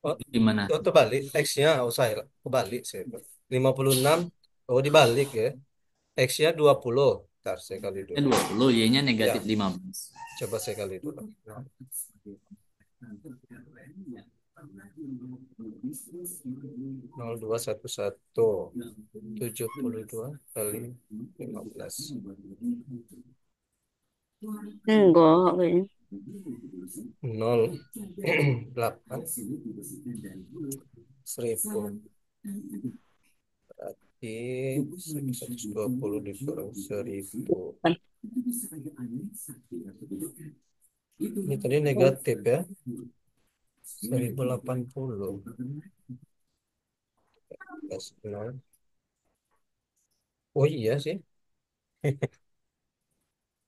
C: Oh,
A: Gimana?
C: oh terbalik. X-nya, oh saya kebalik saya. 56. Oh, dibalik ya. X-nya 20. Ntar saya kali
A: Ini
C: dulu.
A: 20, Y-nya
C: Ya,
A: negatif 15.
C: coba saya kali dulu. 0211 72 kali 15.
B: enggak kayaknya.
C: 08 1000 berarti 120 dikurang 1000. Ini tadi negatif ya. 1080 plus 0. Oh iya sih.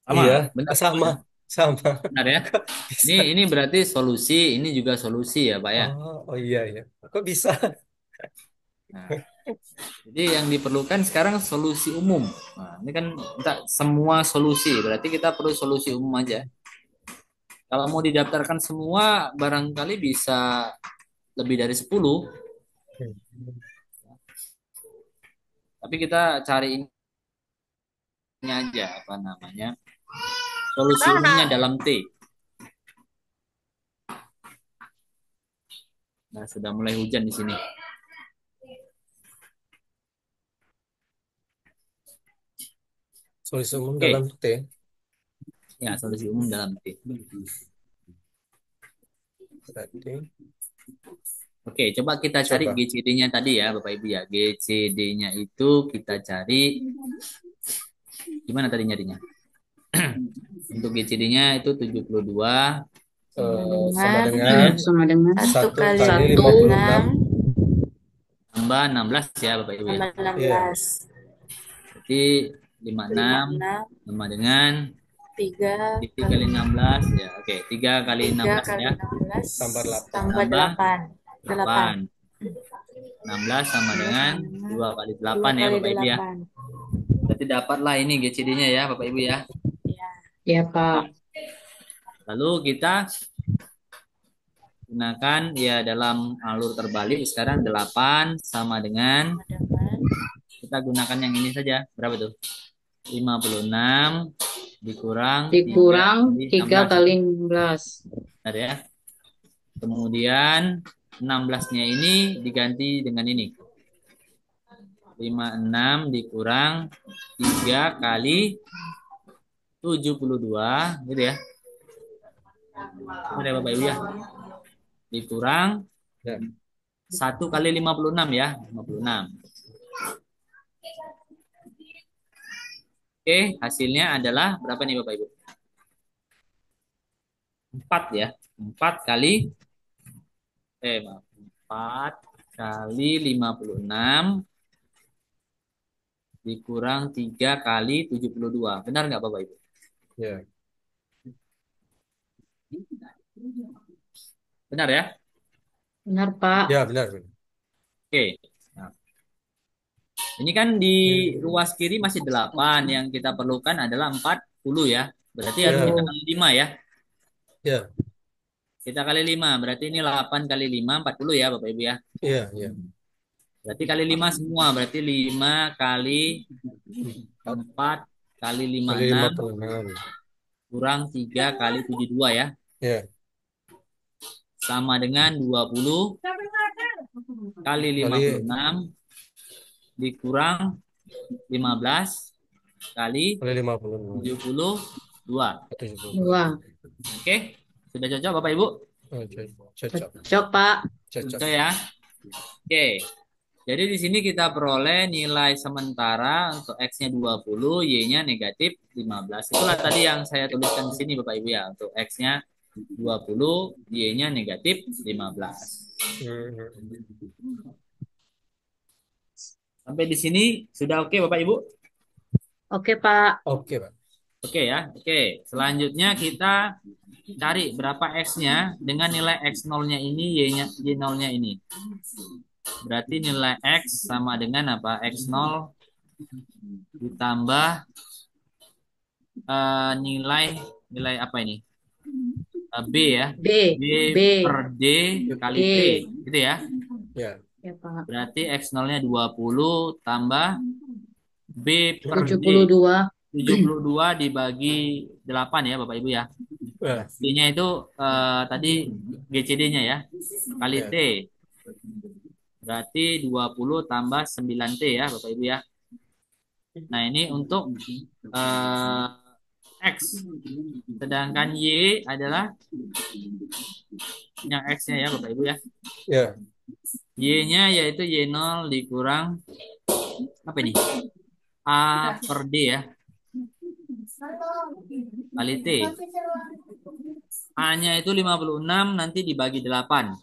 A: Sama,
C: Iya,
A: benar.
C: sama, sama.
A: Benar ya.
C: Kok
A: Ini
C: bisa?
A: ini berarti solusi, ini juga solusi ya, Pak ya.
C: Oh, oh iya ya. Kok bisa?
A: Nah, jadi yang diperlukan sekarang solusi umum. Nah, ini kan kita semua solusi, berarti kita perlu solusi umum aja. Kalau mau didaftarkan semua, barangkali bisa lebih dari 10. Tapi kita cari ini aja, apa namanya, solusi umumnya dalam T. Nah, sudah mulai hujan di sini.
C: Solusi umum
A: Oke,
C: dalam T.
A: ya solusi umum dalam T.
C: Berarti
A: Oke, coba kita cari
C: coba.
A: GCD-nya tadi ya, Bapak Ibu ya. GCD-nya itu kita cari gimana tadi nyarinya? Untuk GCD-nya itu 72
C: Sama
B: dengan
C: dengan
D: Sama dengan
C: 1
B: kali
C: kali
B: 56
A: tambah 16 ya, Bapak Ibu ya.
B: tambah
C: Iya.
B: 16
A: Berarti 56
B: 56
A: sama dengan
B: 3
A: 3 kali 16 ya. Oke, 3 kali
B: 3
A: 16
B: kali
A: ya.
B: 16
C: Tambah 8.
B: tambah
A: Tambah
B: 8 8
A: 8. 16 sama dengan 2 kali
B: 2
A: 8 ya,
B: kali
A: Bapak Ibu ya.
B: 8
A: Berarti dapatlah ini GCD-nya ya, Bapak Ibu ya.
B: ya.
D: ya Pak.
A: Lalu kita gunakan ya dalam alur terbalik sekarang 8 sama dengan
B: Sama dengan
A: kita gunakan yang ini saja. Berapa tuh? 56 dikurang
D: Dikurang
A: 3
D: 3
A: kali
D: kali 16.
A: 16. Benar ya. Kemudian 16-nya ini diganti dengan ini. 56 dikurang 3 kali 72 gitu ya. Benar ya Bapak Ibu ya. Dikurang
C: Ya.
A: 1 kali 56 ya. 56. Oke, hasilnya adalah berapa nih Bapak Ibu? 4 ya. 4 kali 4 kali 56 dikurang 3 kali 72. Benar nggak Bapak Ibu?
C: Ya.
A: Benar ya?
D: Benar Pak.
C: Ya, benar, benar.
A: Oke. Ini kan di ruas kiri masih 8, yang kita perlukan adalah 40 ya. Berarti harus kita
C: Ya,
A: kali 5 ya.
C: ya,
A: Kita kali 5, berarti ini 8 kali 5, 40 ya Bapak Ibu ya.
C: ya, ya.
A: Berarti kali 5 semua, berarti 5 kali 4 kali 5
C: Kali
A: 6
C: 56.
A: kurang 3 kali 72 ya.
C: Ya,
A: Sama dengan 20 kali
C: kali
A: 56 dikurang 15 kali
C: kali 56.
A: 72.
C: 72.
B: Dua.
A: Oke, sudah cocok Bapak Ibu?
C: Oh, cocok.
B: Cocok, Pak.
C: Cocok.
A: Cocok ya. Oke. Jadi di sini kita peroleh nilai sementara untuk X-nya 20, Y-nya negatif 15. Itulah tadi yang saya tuliskan di sini Bapak Ibu ya. Untuk X-nya 20, Y-nya negatif 15. Sampai di sini sudah oke Bapak Ibu?
B: Oke, Pak.
C: Oke, Pak.
A: Oke ya. Oke. Selanjutnya kita cari berapa X-nya dengan nilai X0-nya ini, Y0-nya ini. Berarti nilai X sama dengan apa? X0 ditambah nilai nilai apa ini? B ya.
B: B.
A: B
B: B.
A: per D kali
B: D.
A: T. Gitu ya.
C: Ya,
B: Ya, Pak.
A: Berarti X0-nya 20 tambah B per D.
B: 72.
A: 72 dibagi 8 ya Bapak Ibu ya.
C: ya,
A: D-nya itu tadi GCD-nya ya. Kali
C: ya.
A: T. Berarti 20 tambah 9T ya Bapak Ibu ya. Nah ini untuk eh, X. Sedangkan Y adalah yang X-nya ya Bapak Ibu ya.
C: Ya,
A: Y-nya yaitu Y0 dikurang apa ini? A per D ya. Kali T. A-nya itu 56 nanti dibagi 8.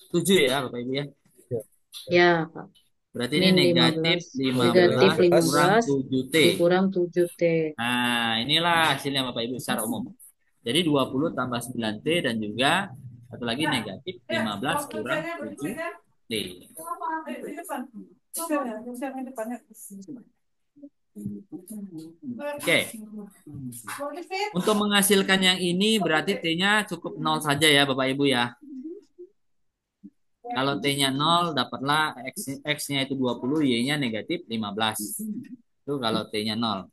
A: 7 ya Bapak Ibu ya.
C: ya.
B: Ya, Pak.
A: Berarti ini
B: Min
A: negatif
B: 15. Negatif
A: 15 kurang
B: 15
A: 7T.
B: dikurang 7T.
A: Nah, inilah hasilnya Bapak Ibu secara umum. Jadi 20 tambah 9T dan juga satu lagi negatif 15 kurang 7T. Oke. Untuk menghasilkan yang ini berarti T-nya cukup 0 saja ya Bapak Ibu ya. Kalau T-nya 0 dapatlah X-nya itu 20, Y-nya negatif 15. Itu kalau T-nya 0.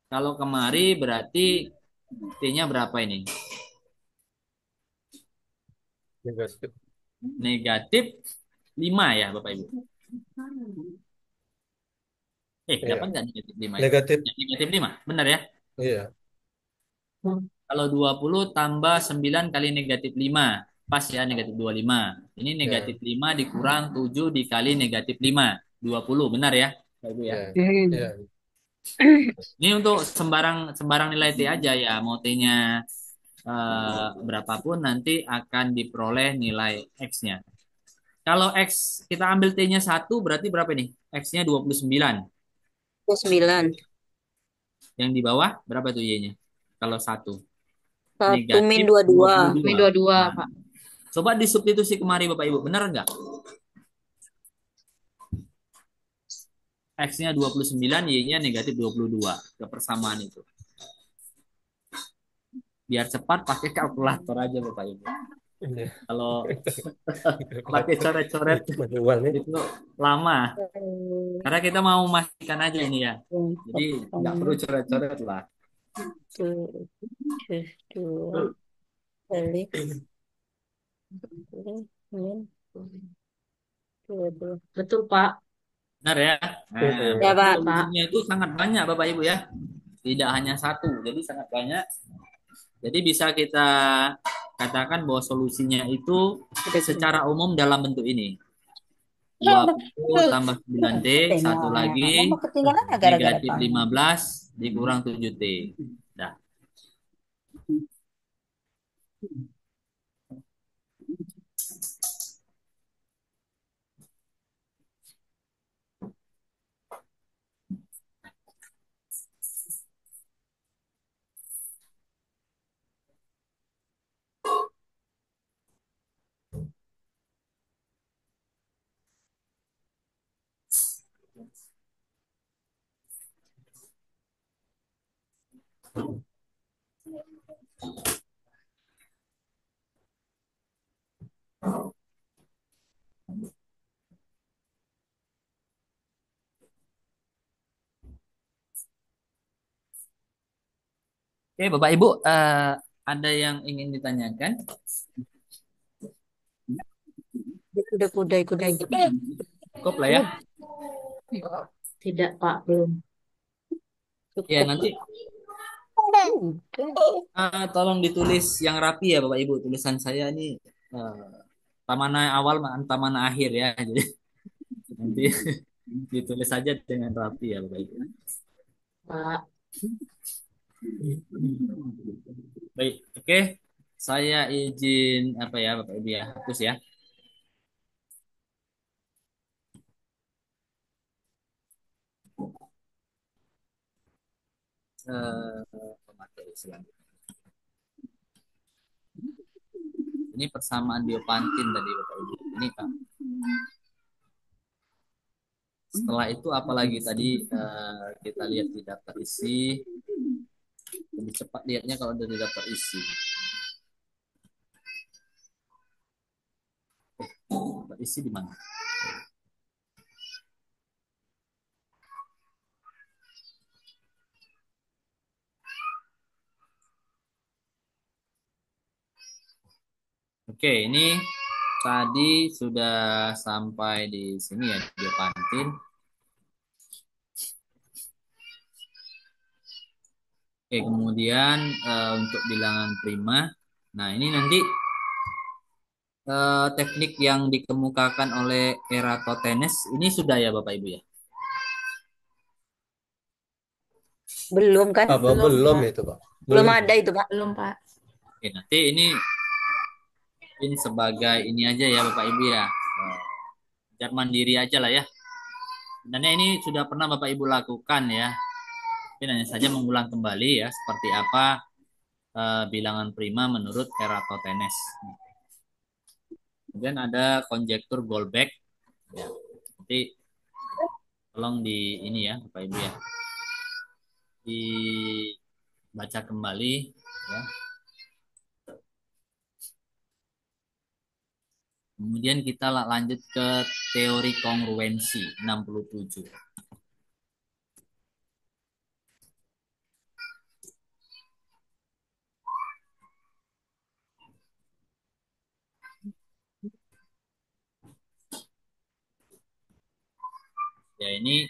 A: Kalau kemari berarti T-nya berapa ini?
C: Negatif.
A: Negatif 5 ya Bapak Ibu. Dapat
C: Iya.
A: nggak negatif 5 itu?
C: Negatif.
A: Ya, negatif 5, benar ya?
C: Iya.
A: Kalau 20 tambah 9 kali negatif 5. Pas ya, negatif 25. Ini
C: Ya.
A: negatif 5 dikurang 7 dikali negatif 5. 20, benar ya Bapak Ibu ya?
C: Ya. Ya.
A: Ini untuk sembarang nilai T aja ya. Mau T-nya berapapun nanti akan diperoleh nilai X-nya. Kalau X kita ambil T-nya 1 berarti berapa nih? X-nya 29.
B: 9.
A: Yang di bawah berapa tuh Y-nya? Kalau 1.
B: 1 min
A: Negatif
B: 22.
A: 22.
B: Min 22,
A: Nah,
B: Pak.
A: coba disubstitusi kemari Bapak Ibu. Benar nggak? X-nya 29, Y-nya negatif 22. Kepersamaan itu. Biar cepat pakai kalkulator aja Bapak Ibu.
C: Iya.
A: Kalau pakai coret-coret
C: Manual nih.
A: itu lama. Karena kita mau memastikan aja ini ya. Jadi nggak perlu coret-coret lah.
B: 2 kali min 22. Betul, Pak.
A: Benar ya? Nah,
B: Ya, Pak.
A: solusinya itu sangat banyak Bapak Ibu ya. Tidak hanya satu, jadi sangat banyak. Jadi bisa kita katakan bahwa solusinya itu secara umum dalam bentuk ini. 20 tambah 9T, satu lagi negatif 15 dikurang 7T. Nah, Oke, Bapak Ibu, ada yang ingin ditanyakan?
B: Udah kudai kudai.
A: Cukup lah ya.
B: Tidak Pak, belum.
A: Ya,
B: Cukup.
A: nanti tolong ditulis yang rapi ya Bapak Ibu. Tulisan saya ini tamana awal, tamana akhir ya. Jadi nanti ditulis saja dengan rapi ya Bapak Ibu.
B: Pak.
A: Baik, oke. Saya izin apa ya Bapak Ibu ya, hapus ya. Materi selanjutnya. Ini persamaan biopantin tadi Bapak Ibu. Ini Pak. Setelah itu apalagi tadi kita lihat di daftar isi. Lebih cepat lihatnya kalau dari daftar isi. Daftar isi di mana? Oke, ini tadi sudah sampai di sini ya, biopantin. Oke, kemudian untuk bilangan prima. Nah, ini nanti teknik yang dikemukakan oleh Eratosthenes ini sudah ya Bapak Ibu ya?
B: Belum kan?
C: Apa belum
E: Pak.
C: itu, Pak?
B: Belum ada itu Pak.
E: Belum, Pak.
A: Oke, nanti ini sebagai ini aja ya Bapak Ibu ya. Biar mandiri aja lah ya. Sebenarnya ini sudah pernah Bapak Ibu lakukan ya. Tapi hanya saja mengulang kembali ya seperti apa bilangan prima menurut Eratosthenes. Kemudian ada konjektur Goldbach. Ya. Nanti tolong di ini ya Bapak Ibu ya. Dibaca kembali ya. Kemudian kita lanjut ke teori kongruensi 67. Ya ini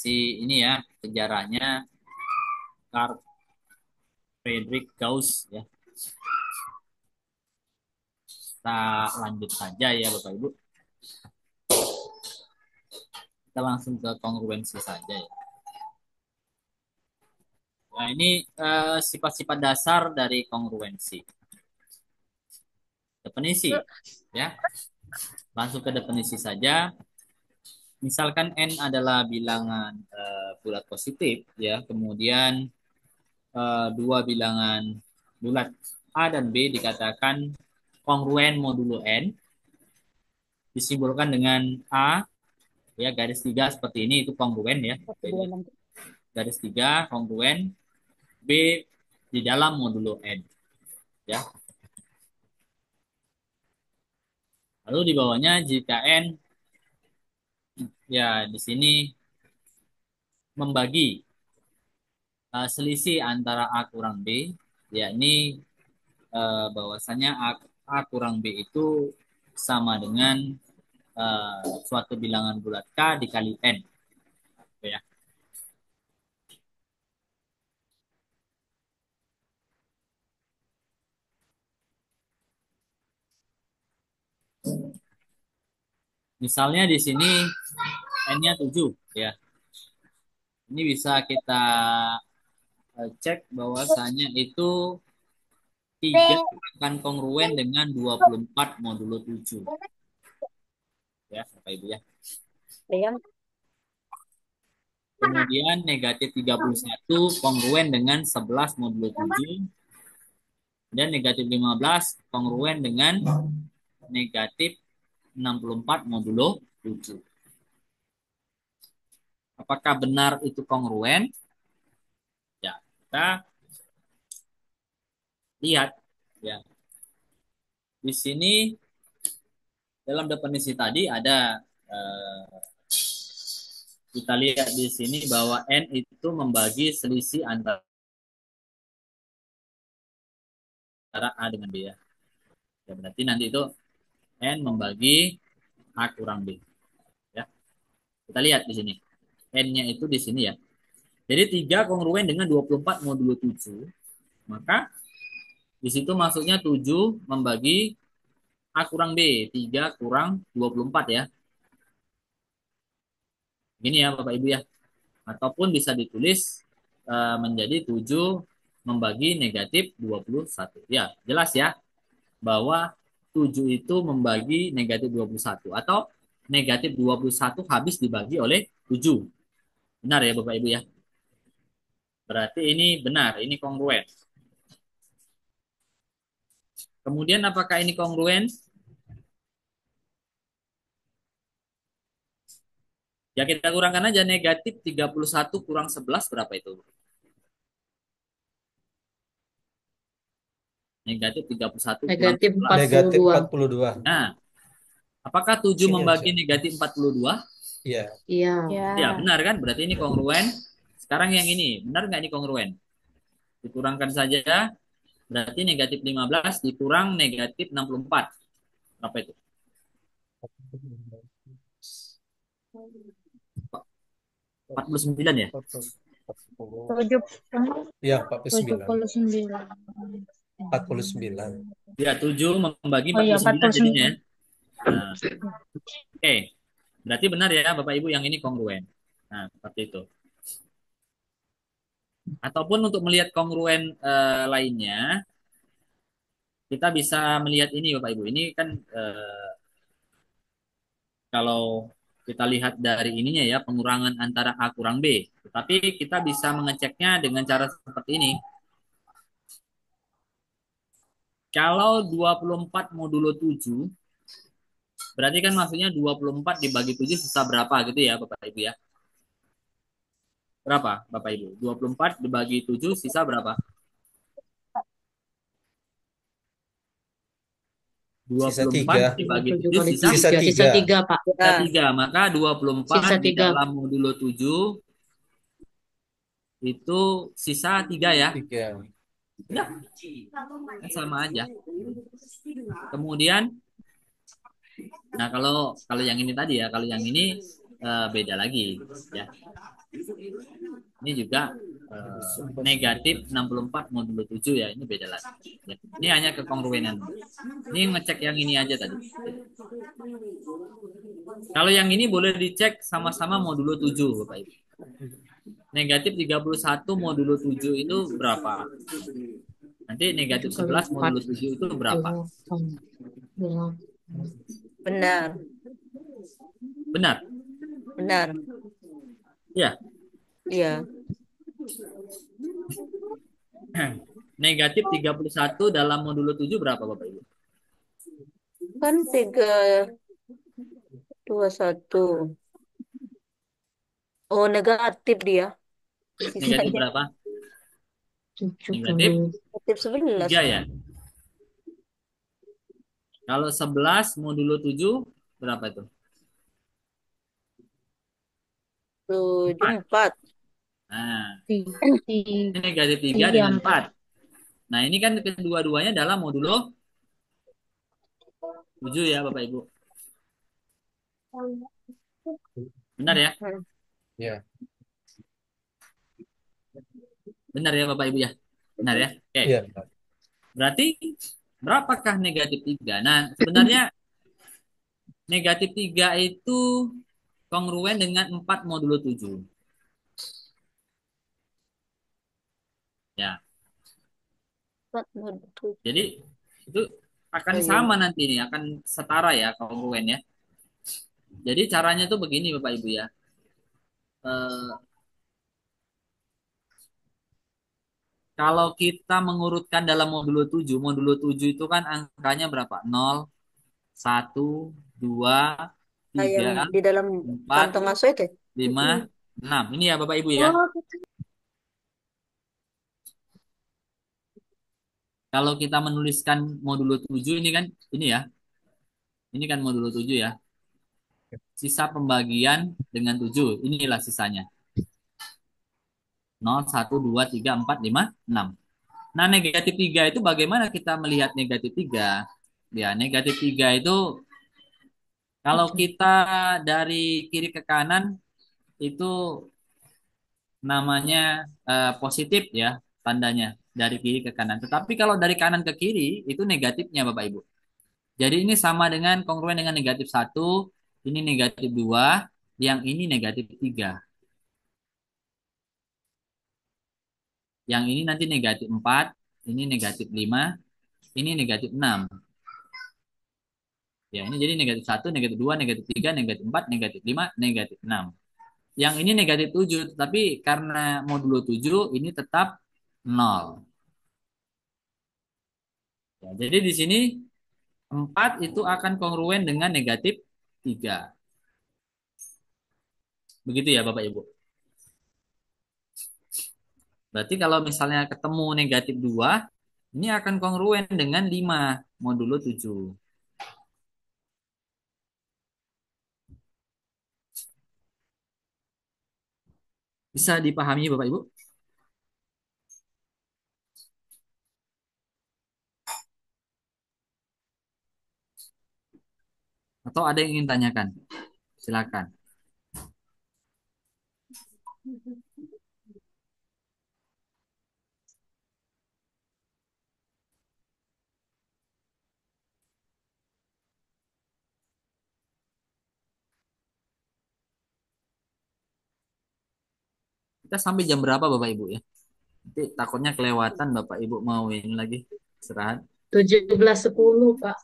A: ini ya sejarahnya Carl Friedrich Gauss ya. Kita lanjut saja ya Bapak Ibu. Kita langsung ke kongruensi saja ya. Nah ini sifat-sifat dasar dari kongruensi. Definisi ya. Langsung ke definisi saja. Misalkan N adalah bilangan bulat positif ya, kemudian dua bilangan bulat A dan B dikatakan kongruen modulo N, disimbolkan dengan A ya garis 3 seperti ini, itu kongruen ya. Garis 3 kongruen, B di dalam modulo N ya. Lalu di bawahnya jika N ya di sini membagi selisih antara A kurang B, yakni bahwasanya A kurang B itu sama dengan suatu bilangan bulat K dikali N. Ya. Misalnya di sini N-nya 7 ya. Ini bisa kita cek bahwasanya itu 3 akan kongruen dengan 24 modulo 7. Ya, Bapak Ibu ya. Kemudian negatif 31 kongruen dengan 11 modulo 7. Dan negatif 15 kongruen dengan negatif 64 modulo 7. Apakah benar itu kongruen? Ya, kita Lihat ya. Di sini dalam definisi tadi ada kita lihat di sini bahwa N itu membagi selisih antara A dengan B ya. Ya berarti nanti itu N membagi A kurang B ya. Kita lihat di sini. N-nya itu di sini ya. Jadi 3 kongruen dengan 24 modulo 7. Maka di situ maksudnya 7 membagi A kurang B. 3 kurang 24 ya. Gini ya Bapak Ibu ya. Ataupun bisa ditulis menjadi 7 membagi negatif 21. Ya, jelas ya bahwa 7 itu membagi negatif 21 atau negatif 21 habis dibagi oleh 7. Benar ya Bapak Ibu ya? Berarti ini benar, ini kongruen. Kemudian apakah ini kongruen? Ya kita kurangkan aja negatif 31 kurang 11 berapa itu? Negatif 31 kurang
B: Negatif
A: 11.
C: Negatif
B: 42.
C: 42.
A: Nah, apakah 7
C: Sini
A: membagi
C: aja.
A: negatif 42?
C: Iya.
B: Iya.
E: Ya.
A: Ya, benar kan? Berarti ini kongruen. Sekarang yang ini, benar nggak ini kongruen? Dikurangkan saja, berarti negatif 15 dikurang negatif 64. Berapa itu? 49 ya?
D: 70,
C: Iya, 49.
D: 79.
C: 49.
A: Ya, 7 membagi
D: Oh iya,
A: 49 jadinya ya.
D: 49.
A: Nah, oke. Berarti benar ya Bapak Ibu yang ini kongruen. Nah, seperti itu. Ataupun untuk melihat kongruen lainnya, kita bisa melihat ini Bapak Ibu. Ini kan kalau kita lihat dari ininya ya, pengurangan antara A kurang B. Tetapi kita bisa mengeceknya dengan cara seperti ini. Kalau 24 modulo 7, berarti kan maksudnya 24 dibagi 7 sisa berapa gitu ya Bapak Ibu ya. Berapa Bapak Ibu? 24 dibagi 7 sisa berapa?
C: Sisa
A: 24
C: 3.
A: dibagi
B: 7
A: 7
B: kali
A: sisa
B: 3.
C: Sisa
B: Sisa
C: 3.
B: 3, Pak.
A: sisa
B: Ya.
A: 3. Maka 24
B: Sisa
A: di
B: 3.
A: dalam modulo 7 itu sisa 3 ya.
C: 3.
A: Ya, kan sama aja. Kemudian, nah kalau kalau yang ini tadi ya, kalau yang ini beda lagi ya. Ini juga negatif 64 modulo 7 ya, ini beda lagi. Ya. Ini hanya kekongruenan. Ini ngecek yang ini aja tadi. Kalau yang ini boleh dicek sama-sama modulo 7 Bapak Ibu. Negatif 31 modulo 7 itu berapa? Nanti negatif 11 modulo 7 itu berapa?
B: Benar.
A: Benar?
B: Benar.
A: Ya.
B: Iya.
A: Negatif 31 dalam modulo 7 berapa Bapak Ibu?
B: Kan 321. Oh, negatif dia.
A: Negatif
B: Sisanya
A: berapa?
B: 70.
A: Negatif
B: Negatif 11.
A: 3 ya. Kalau 11 modulo 7 berapa itu?
B: 4.
A: Nah,
D: Tiga.
A: ini negatif 3 dengan 4. Nah, ini kan kedua-duanya dalam modulo 7 ya Bapak Ibu. Benar ya?
C: Ya.
A: Benar ya Bapak Ibu ya? Benar ya? Oke.
C: Iya.
A: Berarti berapakah negatif 3? Nah, sebenarnya negatif 3 itu kongruen dengan 4 modulo 7. Ya.
B: 4 modulo.
A: Jadi itu akan
B: Oh, iya.
A: sama nanti ini, akan setara ya kongruen ya. Jadi caranya tuh begini Bapak Ibu ya. Kalau kita mengurutkan dalam modulo 7 itu kan angkanya berapa? 0, 1, 2,
B: Yang
A: 3,
B: di dalam
A: 4,
B: kantong aso itu.
A: 5, 6. Ini ya Bapak Ibu ya.
D: Oh,
A: kalau kita menuliskan modulo 7 ini kan, ini kan modulo 7 ya. Sisa pembagian dengan 7, inilah sisanya. 0, 1, 2, 3, 4, 5, 6. Nah, negatif 3 itu bagaimana kita melihat negatif 3? Ya, negatif 3 itu kalau kita dari kiri ke kanan itu namanya positif ya, tandanya dari kiri ke kanan. Tetapi kalau dari kanan ke kiri itu negatifnya Bapak Ibu. Jadi ini sama dengan kongruen dengan negatif 1, ini negatif 2, yang ini negatif 3. Yang ini nanti negatif 4, ini negatif 5, ini negatif 6. Ya, ini jadi negatif 1, negatif 2, negatif 3, negatif 4, negatif 5, negatif 6. Yang ini negatif 7, tapi karena modulo 7 ini tetap 0. Ya, jadi di sini 4 itu akan kongruen dengan negatif 3. Begitu ya Bapak Ibu. Berarti kalau misalnya ketemu negatif 2, ini akan kongruen dengan 5 modulo 7. Bisa dipahami Bapak Ibu? Atau ada yang ingin tanyakan? Silakan. Kita sampai jam berapa Bapak Ibu ya? Nanti takutnya kelewatan Bapak Ibu mau ini lagi istirahat.
D: 17.10 Pak.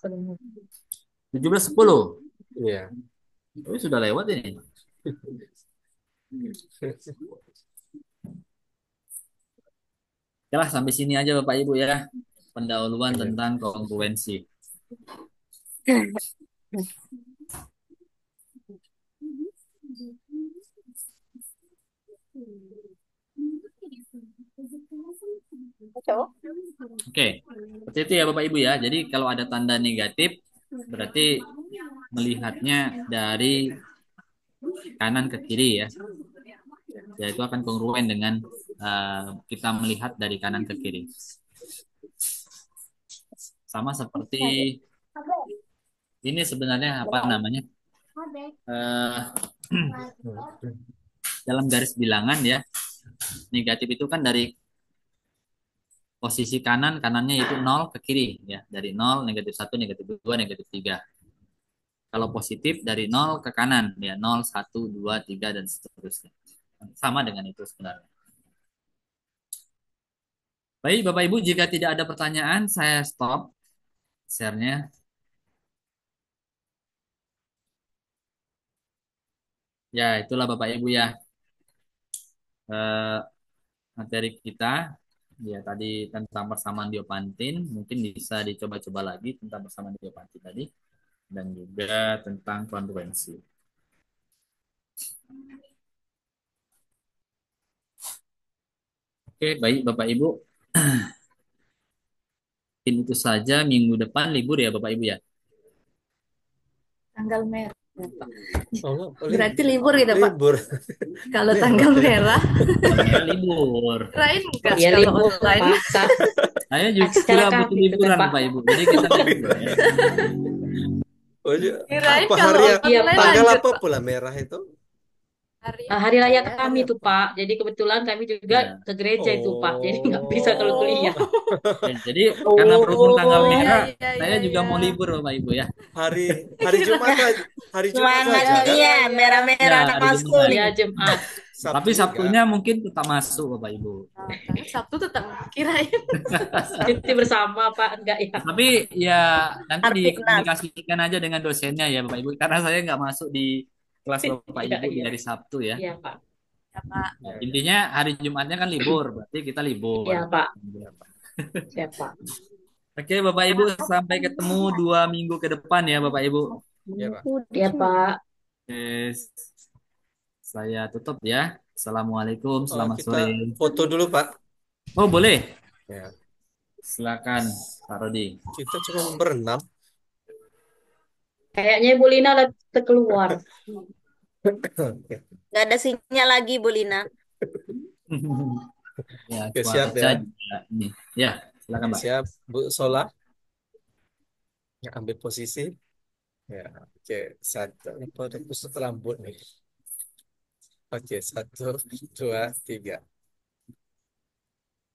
A: 17.10.
C: Iya.
A: Oh, sudah lewat ini. Oke lah, sampai sini aja Bapak Ibu ya. Pendahuluan
C: Iya.
A: tentang kongruensi. Oke, seperti itu ya Bapak Ibu ya. Jadi kalau ada tanda negatif, berarti melihatnya dari kanan ke kiri ya. Ya itu akan kongruen dengan kita melihat dari kanan ke kiri. Sama seperti ini sebenarnya apa namanya? Dalam garis bilangan ya. Negatif itu kan dari posisi kanan, kanannya itu 0 ke kiri ya. Dari 0, negatif 1, negatif 2, negatif 3. Kalau positif dari 0 ke kanan ya 0, 1, 2, 3 dan seterusnya. Sama dengan itu sebenarnya. Baik Bapak Ibu, jika tidak ada pertanyaan saya stop share-nya. Ya, itulah Bapak Ibu ya. Eh, materi kita ya tadi tentang persamaan Diopantin, mungkin bisa dicoba-coba lagi tentang persamaan Diopantin tadi dan juga tentang kongruensi. Oke, baik Bapak Ibu. Mungkin itu saja, minggu depan libur ya Bapak Ibu ya.
B: Tanggal merah.
C: Oh,
B: Berarti libur gitu Pak.
C: libur.
B: Kalau tanggal merah,
A: Tanggal libur.
B: kirain enggak
D: Ya
B: kalau
D: libur
B: online.
D: Pak.
A: Saya juga
D: Secara
A: butuh
D: kami itu
A: liburan
D: kan, Pak.
A: Bapak Ibu. Jadi kita libur ya.
C: Oh, iya.
B: Kirain
C: Apa
B: kalau
C: hari yang
D: Iya,
B: online
D: Pak.
C: tanggal
B: lanjut
C: apa
B: Pak.
C: pula merah itu?
B: Hari
D: Hari raya
B: ya.
D: kami tuh Pak. Jadi kebetulan kami juga
A: Ya.
D: ke gereja itu Pak. Jadi nggak bisa kalau
C: Oh,
D: kuliah.
A: Jadi karena berhubung tanggal
B: Oh,
A: merah,
B: iya,
A: saya
B: iya,
A: juga
B: iya.
A: mau libur Bapak Ibu ya.
C: hari hari Jumat aja, hari Jumat
F: Semangat
C: saja kan?
F: dia, merah-merah
A: Ya,
F: anak
A: hari
F: masku
A: Jumat.
F: nih.
D: Ya Jumat.
C: Sabtu
A: Tapi
C: juga.
A: Sabtunya mungkin tetap masuk Bapak Ibu.
B: Sabtu tetap kirain.
D: Cuti bersama Pak. Enggak ya.
A: Tapi ya nanti
F: Aktivitas.
A: dikomunikasikan aja dengan dosennya ya Bapak Ibu. Karena saya nggak masuk di kelas Bapak
D: Iya,
A: Ibu di
D: iya.
A: hari Sabtu ya.
D: Iya Pak.
B: Ya Pak.
C: Ya, ya.
A: Intinya hari Jumatnya kan libur, berarti kita libur.
D: Iya Pak. Siapa?
A: Oke Bapak Ibu, sampai ketemu 2 minggu ke depan ya Bapak Ibu.
C: Ya, Pak.
D: Iya Pak.
A: Oke, saya tutup ya. Assalamualaikum,
C: Oh,
A: selamat
C: kita
A: sore.
C: foto dulu, Pak.
A: Oh boleh.
C: Ya.
A: Silakan Pak Rodi.
C: Kita cuma berenam.
E: Kayaknya Bu Lina udah keluar.
C: Oke,
E: Nggak ada sinyal lagi Bu Lina.
A: Ya,
C: Oke, siap
A: cuaca
C: ya.
A: juga ini. Ya, silakan
C: Oke,
A: Pak.
C: siap. Bu Sola, ya, ambil posisi. Ya, oke. Satu. Apa ada kusut rambut nih? Oke, satu, dua, tiga.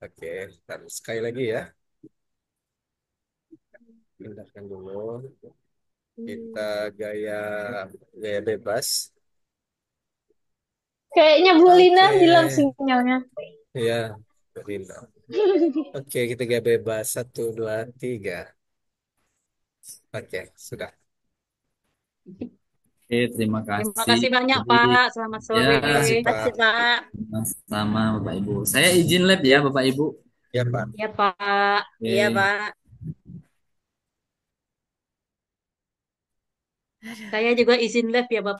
C: Oke, taruh sekali lagi ya. Pindahkan dulu. Kita gaya gaya bebas.
D: Kayaknya Bu Lina
C: Oke,
D: hilang sinyalnya.
C: ya, Belinda. Oke, kita gaya bebas. Satu, dua, tiga. Oke, sudah.
A: Oke, terima
E: Terima
A: kasih.
E: kasih banyak
A: Jadi,
E: Pak. Selamat
A: ya,
E: sore.
C: Kasih,
E: Terima kasih
C: Pak.
E: Pak.
A: sama Bapak Ibu. Saya izin lab ya, Bapak Ibu.
C: Ya, Pak.
E: Iya Pak. Iya
A: Oke.
E: Pak. Saya juga izin live ya Bapak.